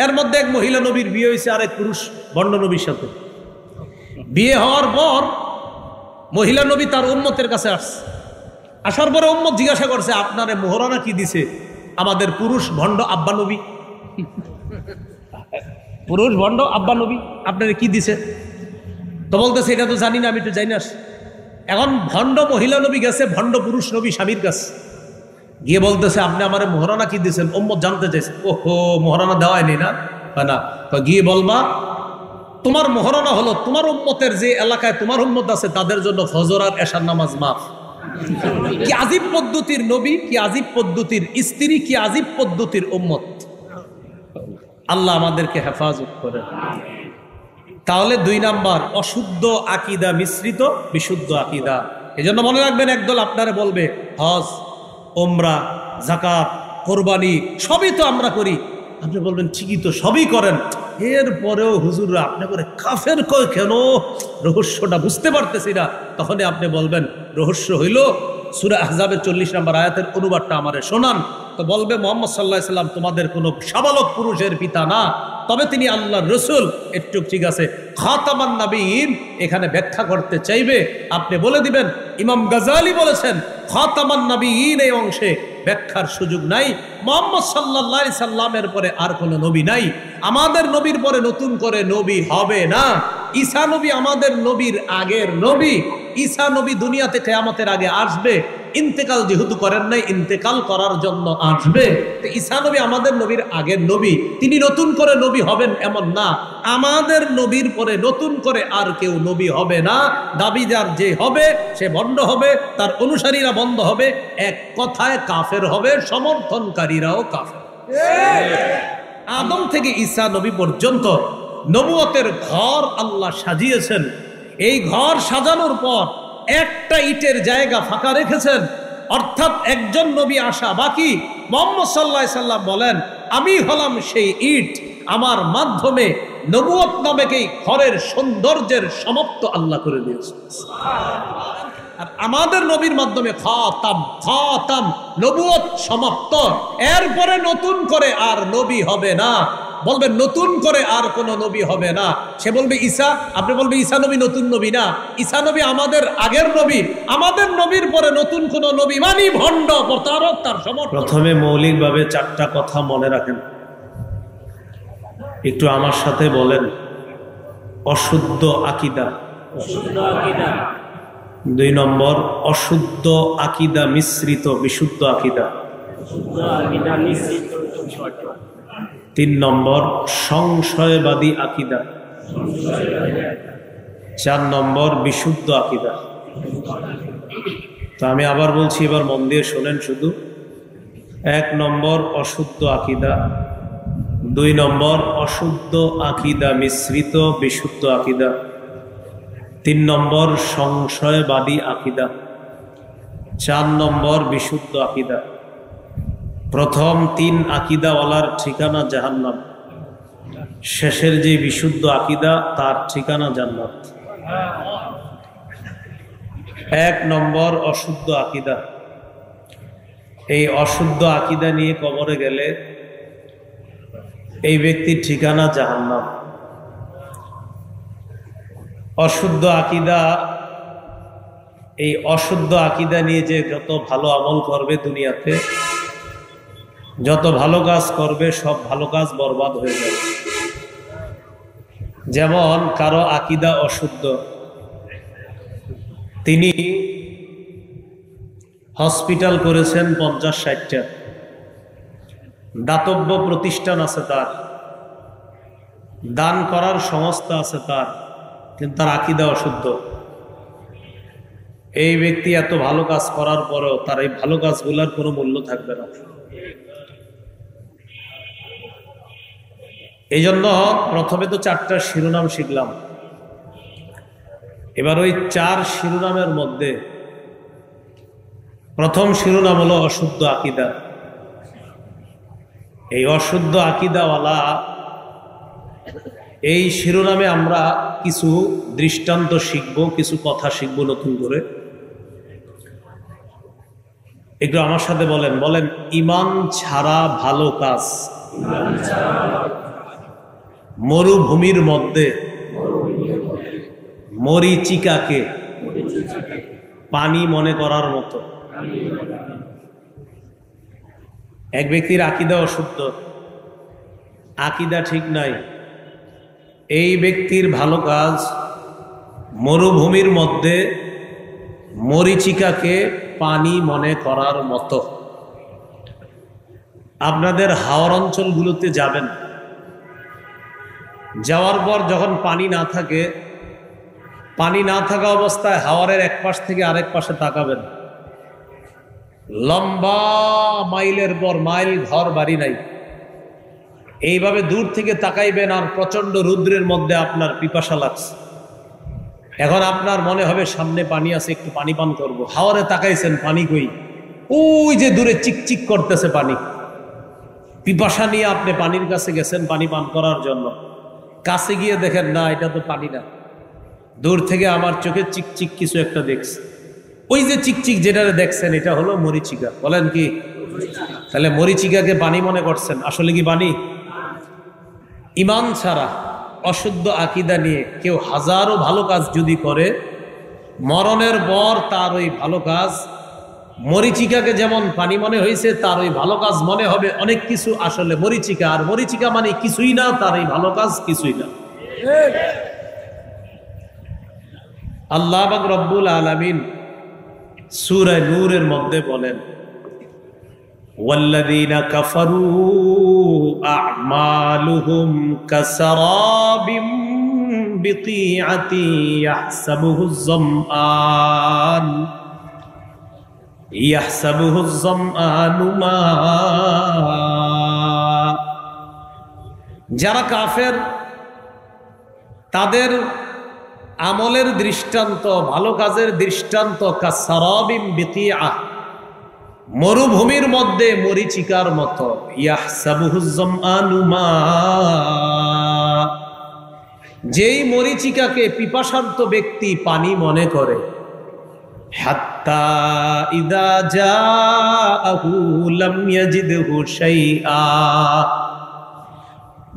এর মধ্যে এক মহিলা নবীর বিয়ে হয়েছে আরেক পুরুষ ভণ্ড নবীর সাথে। বিয়ে হওয়ার পর মহিলা নবী তার উম্মতের কাছে আসছে। আসার পরে উম্মত জিজ্ঞাসা করছে, আপনারে মোহরানা কি দিছে আমাদের পুরুষ ভণ্ড আব্বা নবী? পুরুষ ভণ্ড আব্বা নবী আপনারে কি দিছে? তো বলতেছে, এটা তো জানি না, আমি তো জানি না। এখন ভণ্ড মহিলা নবী গেছে ভণ্ড পুরুষ নবী স্বামীর কাছে, গিয়ে বলতেছে, আপনি আমারে মোহরানা কি দিয়েছেন? উম্মত জানতে চাইছে। ওহো, মোহরানা দেওয়ায়নি না? না। তো গিয়ে বলবা, তোমার মোহরানা হলো তোমার উম্মতের যে এলাকায় তোমার উম্মত আছে তাদের জন্য ফজর আর এশার নামাজ মাফ। কি আজীব পদ্ধতির নবী, কি আজীব পদ্ধতির স্ত্রী, কি আজীব পদ্ধতির উম্মত। আল্লাহ আমাদেরকে হেফাজত করে। তাহলে 2 নাম্বার, অশুদ্ধ আকীদা মিশ্রিত বিশুদ্ধ আকীদা। এজন্য মনে রাখবেন, একদল আপনারা বলবে হজ, ওমরা, যাকাত, কোরবানি সবই তো আমরা করি। আপনি বলবেন ঠিকই তো, সবই করেন, এরপরেও হুজুররা আপনি করে কাফের কয় কেন? রহস্যটা বুঝতে পারতেছি না। তখনই আপনি বলবেন রহস্য হইল সূরা আহজাবের 40 নম্বর আয়াতের অনুবাদটা আমারে শোনান। তো বলবে, মুহাম্মদ সাল্লাল্লাহু আলাইহি সাল্লাম তোমাদের কোনো সাবালক পুরুষের পিতা না, তবে তিনি আল্লাহর রাসূল। একটু ঠিক আছে, খাতামান নবীন এখানে ব্যাখ্যা করতে চাইবে, আপনি বলে দিবেন ইমাম গাজালি বলেছেন খাতামান নবীন এই অংশে ব্যাখ্যার সুযোগ নাই। মুহাম্মদ সাল্লাল্লাহু আলাইহি সাল্লামের পরে আর কোনো নবী নাই, আমাদের নবীর পরে নতুন করে নবী হবে না। ঈসা নবী আমাদের নবীর আগের নবী। ঈসা নবী দুনিয়াতে কিয়ামতের আগে আসবে, ইন্তেকাল যেহেতু করেন নাই, ইন্তেকাল করার জন্য আসবে। তো ঈসা নবী আমাদের নবীর আগের নবী, তিনি নতুন করে নবী হবেন এমন না। আমাদের নবীর পরে নতুন করে আর কেউ নবী হবে না। দাবিদার যে হবে সে ভণ্ড হবে, তার অনুসারীরা ভণ্ড হবে, এক কথায় কাফের হবে, সমর্থনকারীরাও কাফের। আদম থেকে ঈসা নবী পর্যন্ত নবুয়তের ঘর আল্লাহ সাজিয়েছেন। এই ঘর সাজানোর পর একটা ইটের জায়গা ফাঁকা রেখেছেন, অর্থাৎ একজন নবী আসা বাকি। মুহাম্মদ সাল্লাল্লাহু আলাইহি সাল্লাম বলেন, আমি হলাম সেই ইট, আমার মাধ্যমে নবুয়ত নামক এই ঘরের সৌন্দর্যের সমাপ্ত আল্লাহ করে দিয়েছেন। আর আমাদের নবীর মাধ্যমে খাতাম নবুয়ত সমাপ্ত। এরপরে নতুন করে আর নবী হবে না। বলবেন নতুন করে আর কোন নবী হবে না। সে বলবে ঈসা, আপনি বলবে ঈসা নবী নতুন নবী না, ঈসা নবী আমাদের আগের নবী। আমাদের নবীর পরে নতুন কোন নবী মানি ভণ্ড, প্রতারক, তার সমর্থক। প্রথমে মৌলিকভাবে 4টা কথা মনে রাখেন, একটু আমার সাথে বলেন। অশুদ্ধ আকীদা, 2 নম্বর অশুদ্ধ আকীদা মিশ্রিত বিশুদ্ধ আকীদা, 3 নম্বর সংশয়বাদী আকীদা, 4 নম্বর বিশুদ্ধ আকীদা। তো আমি আবার বলছি, এবার মন দিয়ে শোনেন শুধু। 1 নম্বর অশুদ্ধ আকীদা, 2 নম্বর অশুদ্ধ আকীদা মিশ্রিত বিশুদ্ধ আকীদা, 3 নম্বর সংশয়বাদী আকীদা, 4 নম্বর বিশুদ্ধ আকীদা। প্রথম 3 আকীদাওয়ালার ঠিকানা জাহান্নাম, শেষের যে বিশুদ্ধ আকীদা তার ঠিকানা জান্নাত। 1 নম্বর অশুদ্ধ আকীদা। এই অশুদ্ধ আকীদা নিয়ে কবরে গেলে এই ব্যক্তির ঠিকানা জাহান্নাম। অশুদ্ধ আকীদা, এই অশুদ্ধ আকীদা নিয়ে যে যত ভালো আমল করবে দুনিয়াতে, যত ভালো কাজ করবে, সব ভালো কাজ বরবাদ হয়ে যাবে। যেমন কারো আকীদা অশুদ্ধ, তিনি হসপিটাল করেছেন 50-60টা, দাতব্য প্রতিষ্ঠান আছে তার, দান করার সংস্থা আছে তার, কিন্তু তার আকীদা অশুদ্ধ। এই ব্যক্তি এত ভালো কাজ করার পরেও তার এই ভালো কাজগুলোর কোনো মূল্য থাকবে না। এই জন্য প্রথমে তো 4টা শিরোনাম শিখলাম। এবার ওই 4 শিরোনামের মধ্যে প্রথম শিরোনাম হলো অশুদ্ধ আকীদা। এই অশুদ্ধ আকীদাওয়ালা, এই শিরোনামে আমরা কিছু দৃষ্টান্ত শিখব, কিছু কথা শিখব নতুন করে। একটু আমার সাথে বলেন, ঈমান ছাড়া ভালো কাজ। মরুভূমির মধ্যে মরীচিকাকে পানি মনে করার মতো। এক ব্যক্তির আকীদা অশুদ্ধ, আকীদা ঠিক নাই, এই ব্যক্তির ভালো কাজ মরুভূমির মধ্যে মরীচিকাকে পানি মনে করার মতো। আপনাদের হাওর অঞ্চলগুলোতে যাবেন, যাওয়ার পর যখন পানি না থাকে, পানি না থাকা অবস্থায় হাওরের এক পাশ থেকে আরেক পাশে তাকাবেন, লম্বা মাইলের পর মাইল ঘর বাড়ি নাই, এইভাবে দূর থেকে তাকাইবেন আর প্রচন্ড রৌদ্রের মধ্যে আপনার পিপাসা লাগছে। এখন আপনার মনে হবে সামনে পানি আছে, একটু পানি পান করব। হাওরে তাকাইছেন, পানি কই? ওই যে দূরে চিকচিক করতেছে পানি। পিপাসা নিয়ে আপনি পানির কাছে গেছেন পানি পান করার জন্য, কাছে গিয়ে দেখেন না, এটা তো পানি না, দূর থেকে আমার চোখে চিকচিক কিছু একটা দেখছে। ওই যে চিকচিক যেটা দেখছেন এটা হলো মরীচিকা। বলেন কি? তাহলে মরীচিকাকে পানি মনে করছেন, আসলে কি পানি? ঈমান ছাড়া অশুদ্ধ আকীদা নিয়ে কেউ হাজারো ভালো কাজ যদি করে, মরণের পর তার ওই ভালো কাজ মরীচিকাকে যেমন পানি মনে হয়েছে, তার ওই ভালো কাজ মনে হবে অনেক কিছু আসলে মরীচিকা। আর মরীচিকা মানে কিছুই না, তার এই ভালো কাজ কিছুই না। আল্লাহ পাক রব্বুল আলামিন সূরা নূরের মধ্যে বলেন, ওয়াল্লাযীনা কাফারু আ'মালুহুম কাসারাবিম বিকিআতি ইয়াহসাবুহুজ যামআনু মা। যারা কাফের তাদের আমলের দৃষ্টান্ত, ভালো কাজের দৃষ্টান্ত কাসারাবিম বিকিআ, মরুভূমির মধ্যে মরীচিকার মতো। ইয়াহসাবুহুজ যামআনু মা, যেই মরীচিকাকে পিপাসার্ত ব্যক্তি পানি মনে করে, হাত্তা ইযা জাআহু লাম ইয়াজিদহু শাইআ,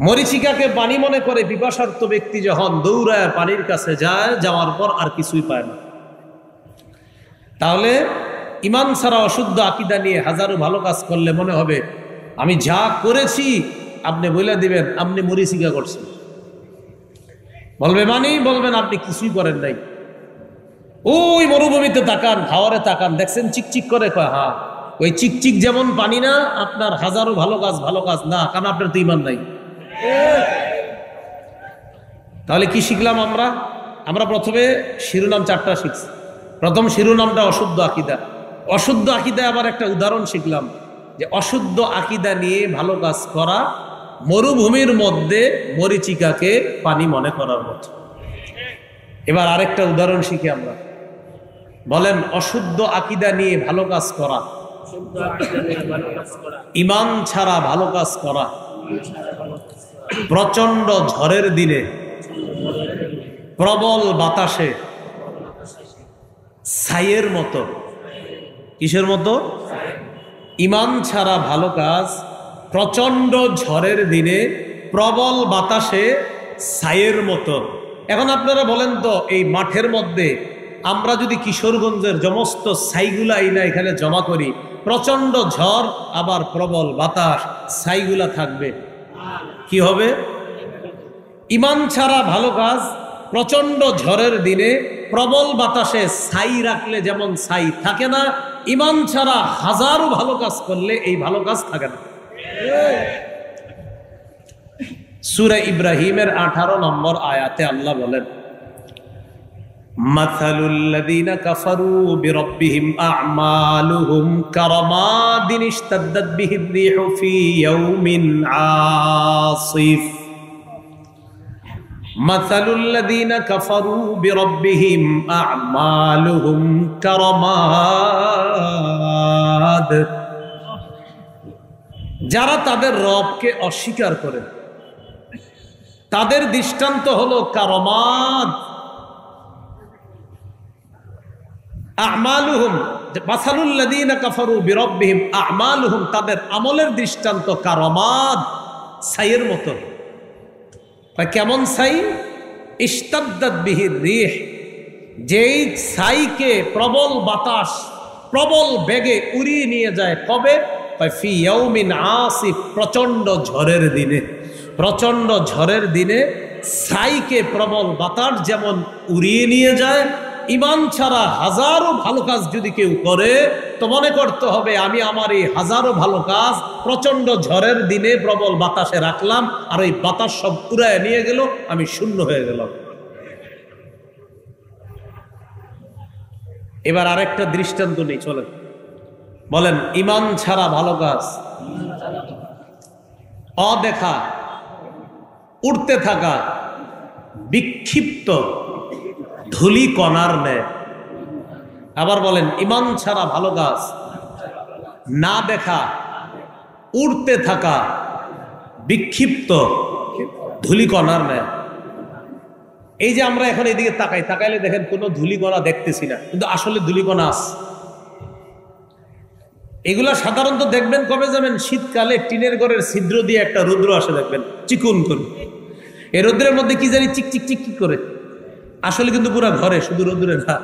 মরীচিকাকে পানি মনে করে পিপাসার্ত ব্যক্তি যখন দৌড়ায় পানির কাছে যায়, যাওয়ার পর আর কিছুই পায় না। তাহলে ঈমান ছাড়া অশুদ্ধ আকীদা নিয়ে হাজারো ভালো কাজ করলে মনে হবে আমি যা করেছি, আপনি বলে দিবেন আপনি মরীচিকা করছেন। বলবে মানে, বলবেন আপনি কিছুই করেন নাই। ওই মরুভূমিতে তাকান, হাওরে তাকান, দেখছেন চিকচিক করে? কয় হ্যাঁ, ওই চিকচিক যেমন পানি না, আপনার হাজারো ভালো কাজ না, কারণ আপনার তো ঈমান নাই। তাহলে কি শিখলাম আমরা? আমরা প্রথমে শিরোনাম 4টা শিখছি। প্রথম শিরোনামটা অশুদ্ধ আকীদা। অশুদ্ধ আকীদায় আবার একটা উদাহরণ শিখলাম, যে অশুদ্ধ আকীদা নিয়ে ভালো কাজ করা মরুভূমির মধ্যে মরীচিকাকে পানি মনে করার মতো। এবার আরেকটা উদাহরণ শিখি আমরা। বলেন, অশুদ্ধ আকীদা নিয়ে ভালো কাজ করা, ঈমান ছাড়া ভালো কাজ করা, প্রচন্ড ঝড়ের দিনে, প্রবল বাতাসে, ছাইয়ের মতো। কিসের মতো? ঈমান ছাড়া ভালো কাজ প্রচন্ড ঝড়ের দিনে, প্রবল বাতাসে, ছাইয়ের মতো। এখন আপনারা বলেন তো, এই মাঠের মধ্যে আমরা যদি কিশোরগঞ্জের সমস্ত ছাইগুলা না এখানে জমা করি, প্রচন্ড ঝড় আবার প্রবল বাতাস, ছাইগুলা থাকবে, কি হবে? ঈমান ছাড়া ভালো কাজ প্রচন্ড ঝড়ের দিনে প্রবল বাতাসে ছাই রাখলে যেমন ছাই থাকে না, ঈমান ছাড়া হাজারো ভালো কাজ করলে এই ভালো কাজ থাকে না। সূরা ইব্রাহিমের 18 নম্বর আয়াতে আল্লাহ বলেন, মাসালুল লাযীনা কাফারু বিরাব্বিহিম আ'মালুহুম কারামাদিন ইশতাদ্দাত বিহির রিহু ফি ইয়াউমিন আসিফ। মাসালুল লাযীনা কাফারু বিরাব্বিহিম আ'মালুহুম কারামাদ, যারা তাদের রবকে অস্বীকার করে তাদের দৃষ্টান্ত হলো কারামাদ। আ'মালুহুম, মাসালুল লাযীনা কাফারু বিরাব্বিহিম আ'মালুহুম, তাদের আমলের দৃষ্টান্ত কারামাদ, ছাইয়ের মতো। কেমন ছাই? ইস্তাদ্দাত বিহির রিহ, যেই ছাইকে প্রবল বাতাস প্রবল বেগে উড়িয়ে নিয়ে যায়। কবে? ফি ইয়াউমিন আসিফ, প্রচন্ড ঝড়ের দিনে। প্রচন্ড ঝড়ের দিনে ছাইকে প্রবল বাতাস যেমন উড়িয়ে নিয়ে যায়, ইমান ছাড়া হাজারো ভালো কাজ যদি কেউ করে তো মনে করতে হবে আমি আমার এই হাজারো ভালো কাজ প্রচন্ড ঝড়ের দিনে প্রবল বাতাসে রাখলাম, আর ওই বাতাস সব উড়ায় নিয়ে গেল, আমি শূন্য হয়ে গেলাম। এবার আরেকটা দৃষ্টান্ত নেই, চলেন বলেন ইমান ছাড়া ভালো কাজ, অদেখা, উড়তে থাকা, বিক্ষিপ্ত ধুলি কণার ন্যায়। আবার বলেন ইমান ছাড়া ভালো কাজ, না দেখা, উড়তে থাকা, বিক্ষিপ্ত ধুলিকণার ন্যায়। এই যে আমরা এখন এদিকে তাকাই, তাকাইলে দেখেন কোনো ধুলিকণা দেখতেছি না, কিন্তু আসলে ধুলিকণা আছে। এগুলা সাধারণত দেখবেন কবে যাবেন? শীতকালে টিনের ঘরের ছিদ্র দিয়ে একটা রৌদ্র আসে, দেখবেন চিকুন করে। এই রৌদ্রের মধ্যে কি জানি চিক চিক চিক চিক করে, আসলে কিন্তু পুরা ঘরে, শুধু রৌদ্রে না,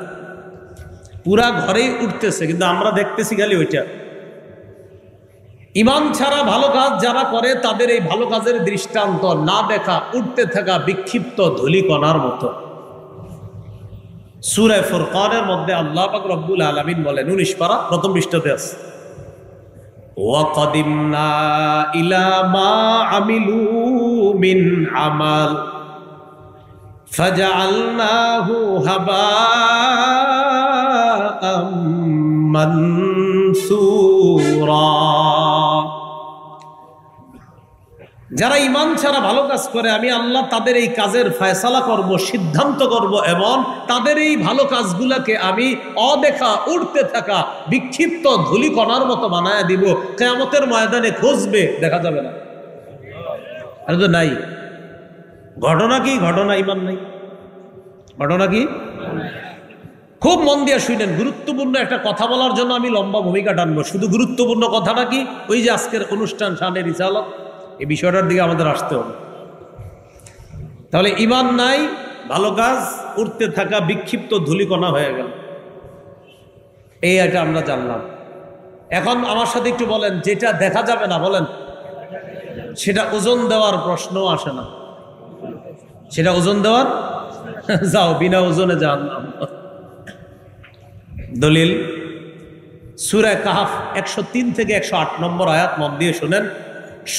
পুরা ঘরেই উঠতেছে, কিন্তু আমরা দেখতেছি খালি ওইটা। ইমান ছাড়া ভালো কাজ যারা করে তাদের এই ভালো কাজের দৃষ্টান্ত না দেখা, উঠতে থাকা বিক্ষিপ্ত ধূলিকণার মতো। সূরা ফুরকানের মধ্যে আল্লাহ পাক রব্বুল আলামিন বলেন, 19 পারা প্রথম পৃষ্ঠাতে আছে, ওয়াকাদিমনা ইলা মা আমিলু মিন আমাল ফাজআলনাহু হাবাআম মানসুরা। যারা ইমান ছাড়া ভালো কাজ করে আমি আল্লাহ তাদের এই কাজের ফয়সালা করব, সিদ্ধান্ত করব, এবং তাদের এই ভালো কাজগুলাকে আমি অদেখা, উড়তে থাকা বিক্ষিপ্ত ধূলিকণার মতো বানায় দিব। কিয়ামতের ময়দানে খুঁজবে, দেখা যাবে না। আর তো নাই। ঘটনা কি? ঘটনা ইমান নাই। ঘটনা কি? খুব মন দিয়ে শুনেন, গুরুত্বপূর্ণ একটা কথা বলার জন্য আমি লম্বা ভূমিকা টানবো। শুধু গুরুত্বপূর্ণ কথাটা কি? ওই যে আজকের অনুষ্ঠান শানে রিসালাত, এই বিষয়টার দিকে আমাদের আসতে হবে। তাহলে ইমান নাই, ভালো কাজ উঠতে থাকা বিক্ষিপ্ত ধূলিকণা হয়ে গেল, এই এটা আমরা জানলাম। এখন আমার সাথে একটু বলেন, যেটা দেখা যাবে না, বলেন সেটা ওজন দেওয়ার প্রশ্ন আসে না। সেটা ওজন দেওয়ার, যাও বিনা ওজনে জাহান্নাম। দলিল সূরা কাহফ 103 থেকে 108 নম্বর আয়াত, মন দিয়ে শুনেন।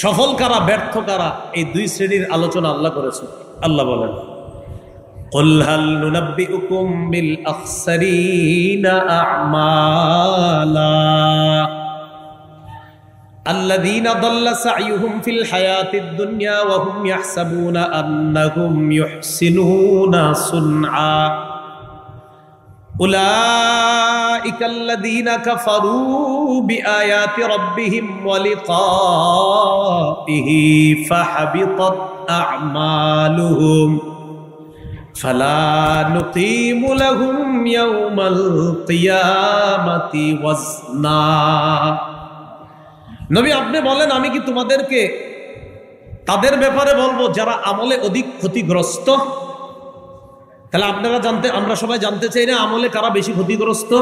সফল কারা, ব্যর্থ কারা, এই দুই শ্রেণীর আলোচনা আল্লাহ করেছে। আল্লাহ বলেন, কুল হাল নুনাব্বিউকুম বিল আখসারিনা আ'মালা الذين ضل سعيهم في الحياة الدنيا وهم يحسبون أنهم يحسنون صنعا أولئك الذين كفروا بآيات ربهم ولقائه فحبطت أعمالهم فلا نقيم لهم يوم القيامة وزنا। নবী আপনি বলেন, আমি কি তোমাদেরকে তাদের ব্যাপারে বলবো যারা আমলে অধিক ক্ষতিগ্রস্ত? তাহলে আপনারা আমরা সবাই জানতে চাই না আমলে কারা বেশি ক্ষতিগ্রস্ত?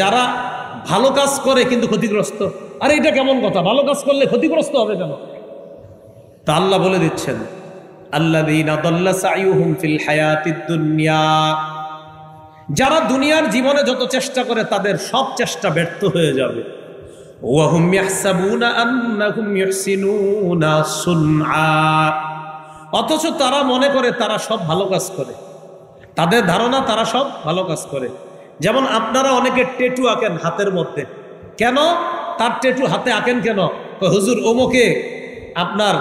যারা ভালো কাজ করে কিন্তু ক্ষতিগ্রস্ত। আরে এটা কেমন কথা? ভালো কাজ করলে ক্ষতিগ্রস্ত হবে কেন? তা আল্লাহ বলে দিচ্ছেন, আল্লাযীনা দাল্লা সাইয়ুহুম ফিল হায়াতিদ দুনিয়া, যারা দুনিয়ার জীবনে যত চেষ্টা করে তাদের সব চেষ্টা ব্যর্থ হয়ে যাবে। ওয়াহুম ইয়াহসাবুনা আন্নাহুম ইহসিনুনা সুনআ, অথচ তারা মনে করে তারা সব ভালো কাজ করে। তাদের ধারণা তারা সব ভালো কাজ করে। যেমন আপনারা অনেকে ট্যাটু আঁকেন হাতের মধ্যে, কেন তার ট্যাটু হাতে আঁকেন কেন? হুজুর অমুকে আপনার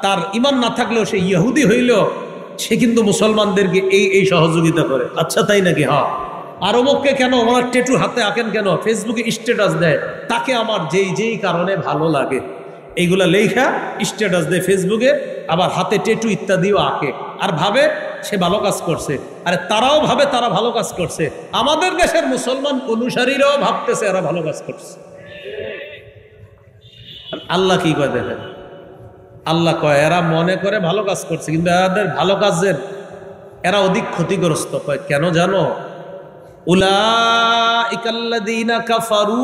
তার ইমান না থাকলেও সে ইহুদি হইলেও সে কিন্তু মুসলমানদেরকে এই সহযোগিতা করে। আচ্ছা তাই নাকি? হ্যাঁ। আর অমুককে কেন ওনার ট্যাটু হাতে আঁকেন কেন? ফেসবুকে স্ট্যাটাস দেয়, তাকে আমার যেই কারণে ভালো লাগে এইগুলা লেখা স্ট্যাটাস দেয় ফেসবুকে, আবার হাতে ট্যাটু ইত্যাদিও আঁকে, আর ভাবে সে ভালো কাজ করছে। আরে তারাও ভাবে তারা ভালো কাজ করছে, আমাদের দেশের মুসলমান অনুসারীরাও ভাবতেছে এরা ভালো কাজ করছে। আল্লাহ কি কয় দেখেন, আল্লাহ কয় এরা মনে করে ভালো কাজ করছে, কিন্তু এদের ভালো কাজের এরা অধিক ক্ষতিগ্রস্ত। কয় কেন জানো? উলাইকাল্লাযীনা কাফারু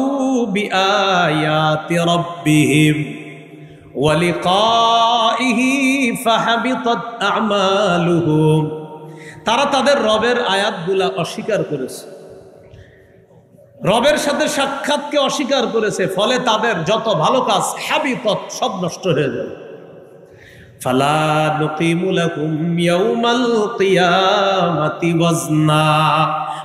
বিআয়াতি রাব্বিহিম ওয়া লিকাইহি ফাহাবিতাত আমালুহুম। তারা তাদের রবের আয়াতগুলা অস্বীকার করেছে, রবের সাথে সাক্ষাৎকে অস্বীকার করেছে, ফলে তাদের যত ভালো কাজ হাবিতত, সব নষ্ট হয়ে যাবে। ফালা নুকিমু লাহুম ইয়াউমাল কিয়ামাতি ওয়াজনা।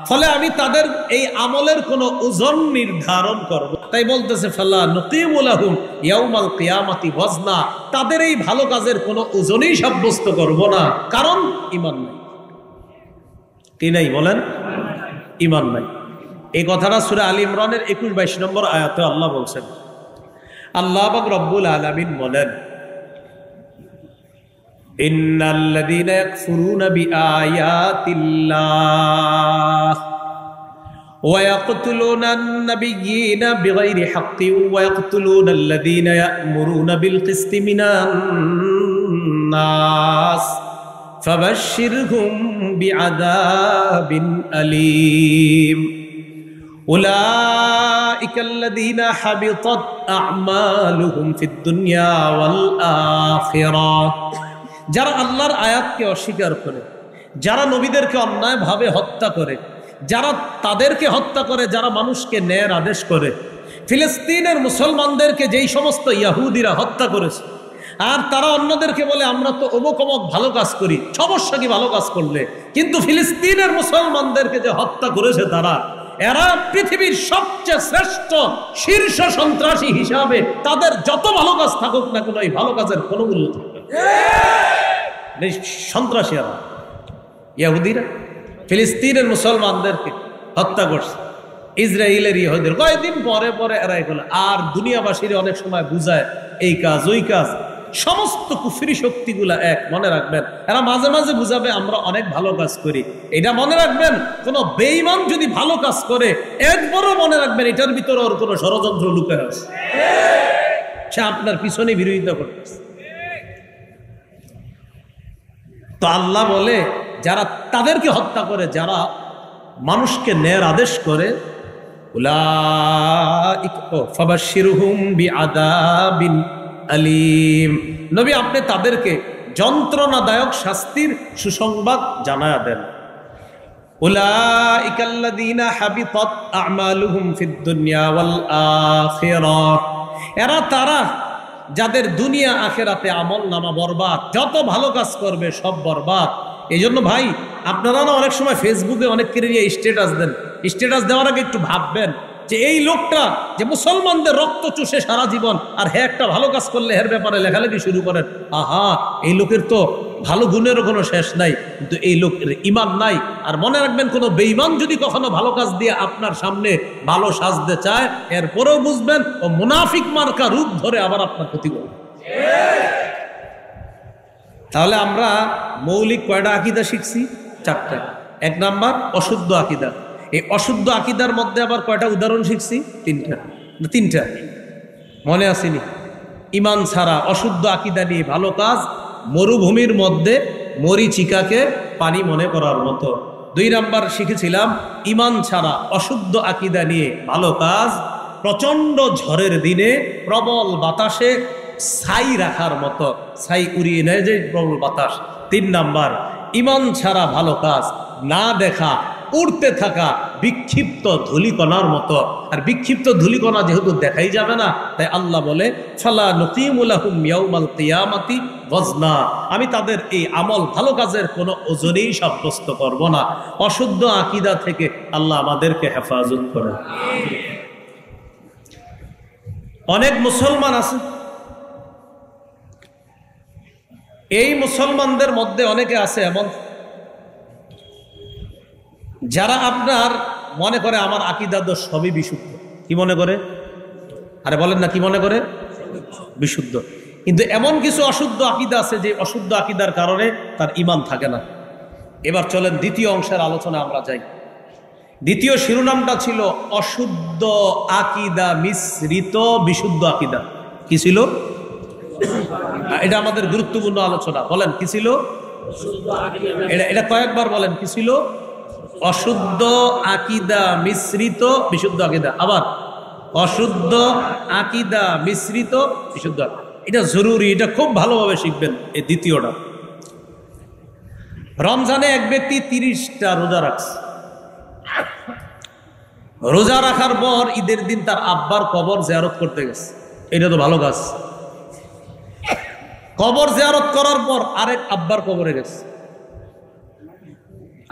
ফলে আমি তাদের এই আমলের কোনো ওজন নির্ধারণ করব। তাই বলতেছে ফালা নুকিমু লাহুম ইয়াউমাল কিয়ামাতি ওয়াজনা, তাদের এই ভালো কাজের কোনো ওজনই সাব্যস্ত করব না, কারণ ঈমান নাই। কি নাই বলেন? ঈমান নাই। এই কথাটা সূরা আলী ইমরানের 21-22 নম্বর আয়াতে আল্লাহ বলছেন। আল্লাহ পাক রব্বুল আলামিন বলেন, ইন্নাল্লাযীনা ইয়াকফুরুনা বিআয়াতিল্লাহ ওয়া ইয়াকতুলুনান নাবিয়্যিনা বিগাইরি হাক্কিন ওয়া ইয়াকতুলুনাল্লাযীনা ইয়া'মুরুনা বিল কিসতি মিনান নাস ফাবাশশিরহুম বিআযাবিন আলীম। উলাইকাল্লাযীনা হাবিতাত আ'মালুহুম ফিদ দুনিয়া ওয়াল আখিরাহ। যারা আল্লাহর আয়াতকে অস্বীকার করে, যারা নবীদেরকে অন্যায়ভাবে হত্যা করে, যারা তাদেরকে হত্যা করে, যারা মানুষকে ন্যায়ের আদেশ করে, ফিলিস্তিনের মুসলমানদেরকে যেই সমস্ত ইহুদিরা হত্যা করেছে, আর তারা অন্যদেরকে বলে আমরা তো অমুক অমুক ভালো কাজ করি, সমস্যা কি ভালো কাজ করলে? কিন্তু ফিলিস্তিনের মুসলমানদেরকে যে হত্যা করেছে তারা, এরা পৃথিবীর সবচেয়ে শ্রেষ্ঠ শীর্ষ সন্ত্রাসী হিসাবে তাদের যত ভালো কাজ থাকুক না কেন, এই ভালো কাজের কোনো মূল্য থাকবে না। সন্ত্রাসী এরা, ইহুদিরা ফিলিস্তিনের মুসলমানদেরকে হত্যা করছে, ইসরায়েলের ইহুদির কয়েকদিন পরে পরে এরা এগুলো। আর দুনিয়াবাসীর অনেক সময় বুঝায় এই কাজ ওই কাজ, সমস্ত কুফরি শক্তিগুলা এক। মনে রাখবেন, এরা মাঝে মাঝে বুঝাবে আমরা অনেক ভালো কাজ করি। এটা মনে রাখবেন, কোন বেঈমান যদি ভালো কাজ করে, একবারও মনে রাখবেন এটার ভিতরে ওর কোনো ষড়যন্ত্র লুকায় আছে, সে আপনার পিছনে বিরোধিতা করতেছে। তো আল্লাহ বলে যারা তাদেরকে হত্যা করে, যারা মানুষকে ন্যায়ের আদেশ করে, উলাইকা ফাবাশশিরহুম বিআযাবিন আলীম। নবী আপনি তাদেরকে যন্ত্রণাদায়ক শাস্তির সুসংবাদ জানায়া দেন। উলাইকাল্লাযীনা হাবিতাত আ'মালুহুম ফিদ দুনিয়া ওয়াল আখিরাহ। এরা তারা যাদের দুনিয়া আখেরাতে আমল নামা বরবাদ, যত ভালো কাজ করবে সব বরবাদ। এই জন্য ভাই, আপনারা না অনেক সময় ফেসবুকে অনেককে নিয়ে স্ট্যাটাস দেন, স্ট্যাটাস দেওয়ার আগে একটু ভাববেন যে এই লোকটা যে মুসলমানদের রক্ত চুষে সারা জীবন, আর হ্যাঁ একটা ভালো কাজ করলে এর ব্যাপারে লেখালেখি শুরু করেন, আহা এই লোকের তো ভালো গুণেরও কোনো শেষ নাই, কিন্তু এই লোকের ঈমান নাই। আর মনে রাখবেন, কোনো বেঈমান যদি কখনো ভালো কাজ দিয়ে আপনার সামনে ভালো সাজতে চায়, এরপরেও বুঝবেন ও মুনাফিক মার্কা রূপ ধরে আবার আপনার ক্ষতি করবে। তাহলে আমরা মৌলিক কয়টা আকীদা শিখছি? 4টা। 1 নাম্বার অশুদ্ধ আকীদা। এই অশুদ্ধ আকীদার মধ্যে আবার কয়টা উদাহরণ শিখছি? 3টা। মনে আসেনি? ঈমান ছাড়া অশুদ্ধ আকীদা নিয়ে ভালো কাজ মরুভূমির মধ্যে মরিচিকাকে পানি মনে করার মতো। 2 নাম্বার শিখেছিলাম ঈমান ছাড়া অশুদ্ধ আকীদা নিয়ে ভালো কাজ প্রচন্ড ঝড়ের দিনে প্রবল বাতাসে ছাই রাখার মতো, ছাই উড়িয়ে নেয় যে প্রবল বাতাস। 3 নাম্বার, ঈমান ছাড়া ভালো কাজ না দেখা উড়তে থাকা বিক্ষিপ্ত ধূলিকণার মতো। আর বিক্ষিপ্ত ধূলিকণা যেহেতু দেখাই যাবে না, তাই আল্লাহ বলে ফালা নুকিমু লাহুম ইয়াউমাল কিয়ামাতি ওয়াজনা। আমি তাদের এই আমল ভালো কাজের কোনো ওজনেই সাব্যস্ত করব না। অশুদ্ধ আকীদা থেকে আল্লাহ আমাদেরকে হেফাজত করেন। অনেক মুসলমান আছে, এই মুসলমানদের মধ্যে অনেকে আছে এমন যারা আপনার মনে করে আমার আকীদা তো সবই বিশুদ্ধ। কি মনে করে? আরে বলেন না, কি মনে করে? বিশুদ্ধ। কিন্তু এমন কিছু অশুদ্ধ আকীদা আছে যে অশুদ্ধ আকীদার কারণে তার ঈমান থাকে না। এবার চলেন দ্বিতীয় অংশের আলোচনা আমরা যাই। দ্বিতীয় শিরোনামটা ছিল অশুদ্ধ আকীদা মিশ্রিত বিশুদ্ধ আকীদা। কি ছিল? এটা আমাদের গুরুত্বপূর্ণ আলোচনা। বলেন কি ছিল এটা কয়েকবার বলেন কি ছিল? অশুদ্ধ আকীদা মিশ্রিত বিশুদ্ধ আকীদা। আবার অশুদ্ধ আকীদা মিশ্রিত বিশুদ্ধ। এটা জরুরি, এটা খুব ভালোভাবে শিখবেন। এই দ্বিতীয়টা, রমজানে এক ব্যক্তি 30টা রোজা রাখছে। রোজা রাখার পর ঈদের দিন তার আব্বার কবর জিয়ারত করতে গেছে। এটা তো ভালো কাজ। কবর জিয়ারত করার পর আরেক আব্বার কবরে গেছে,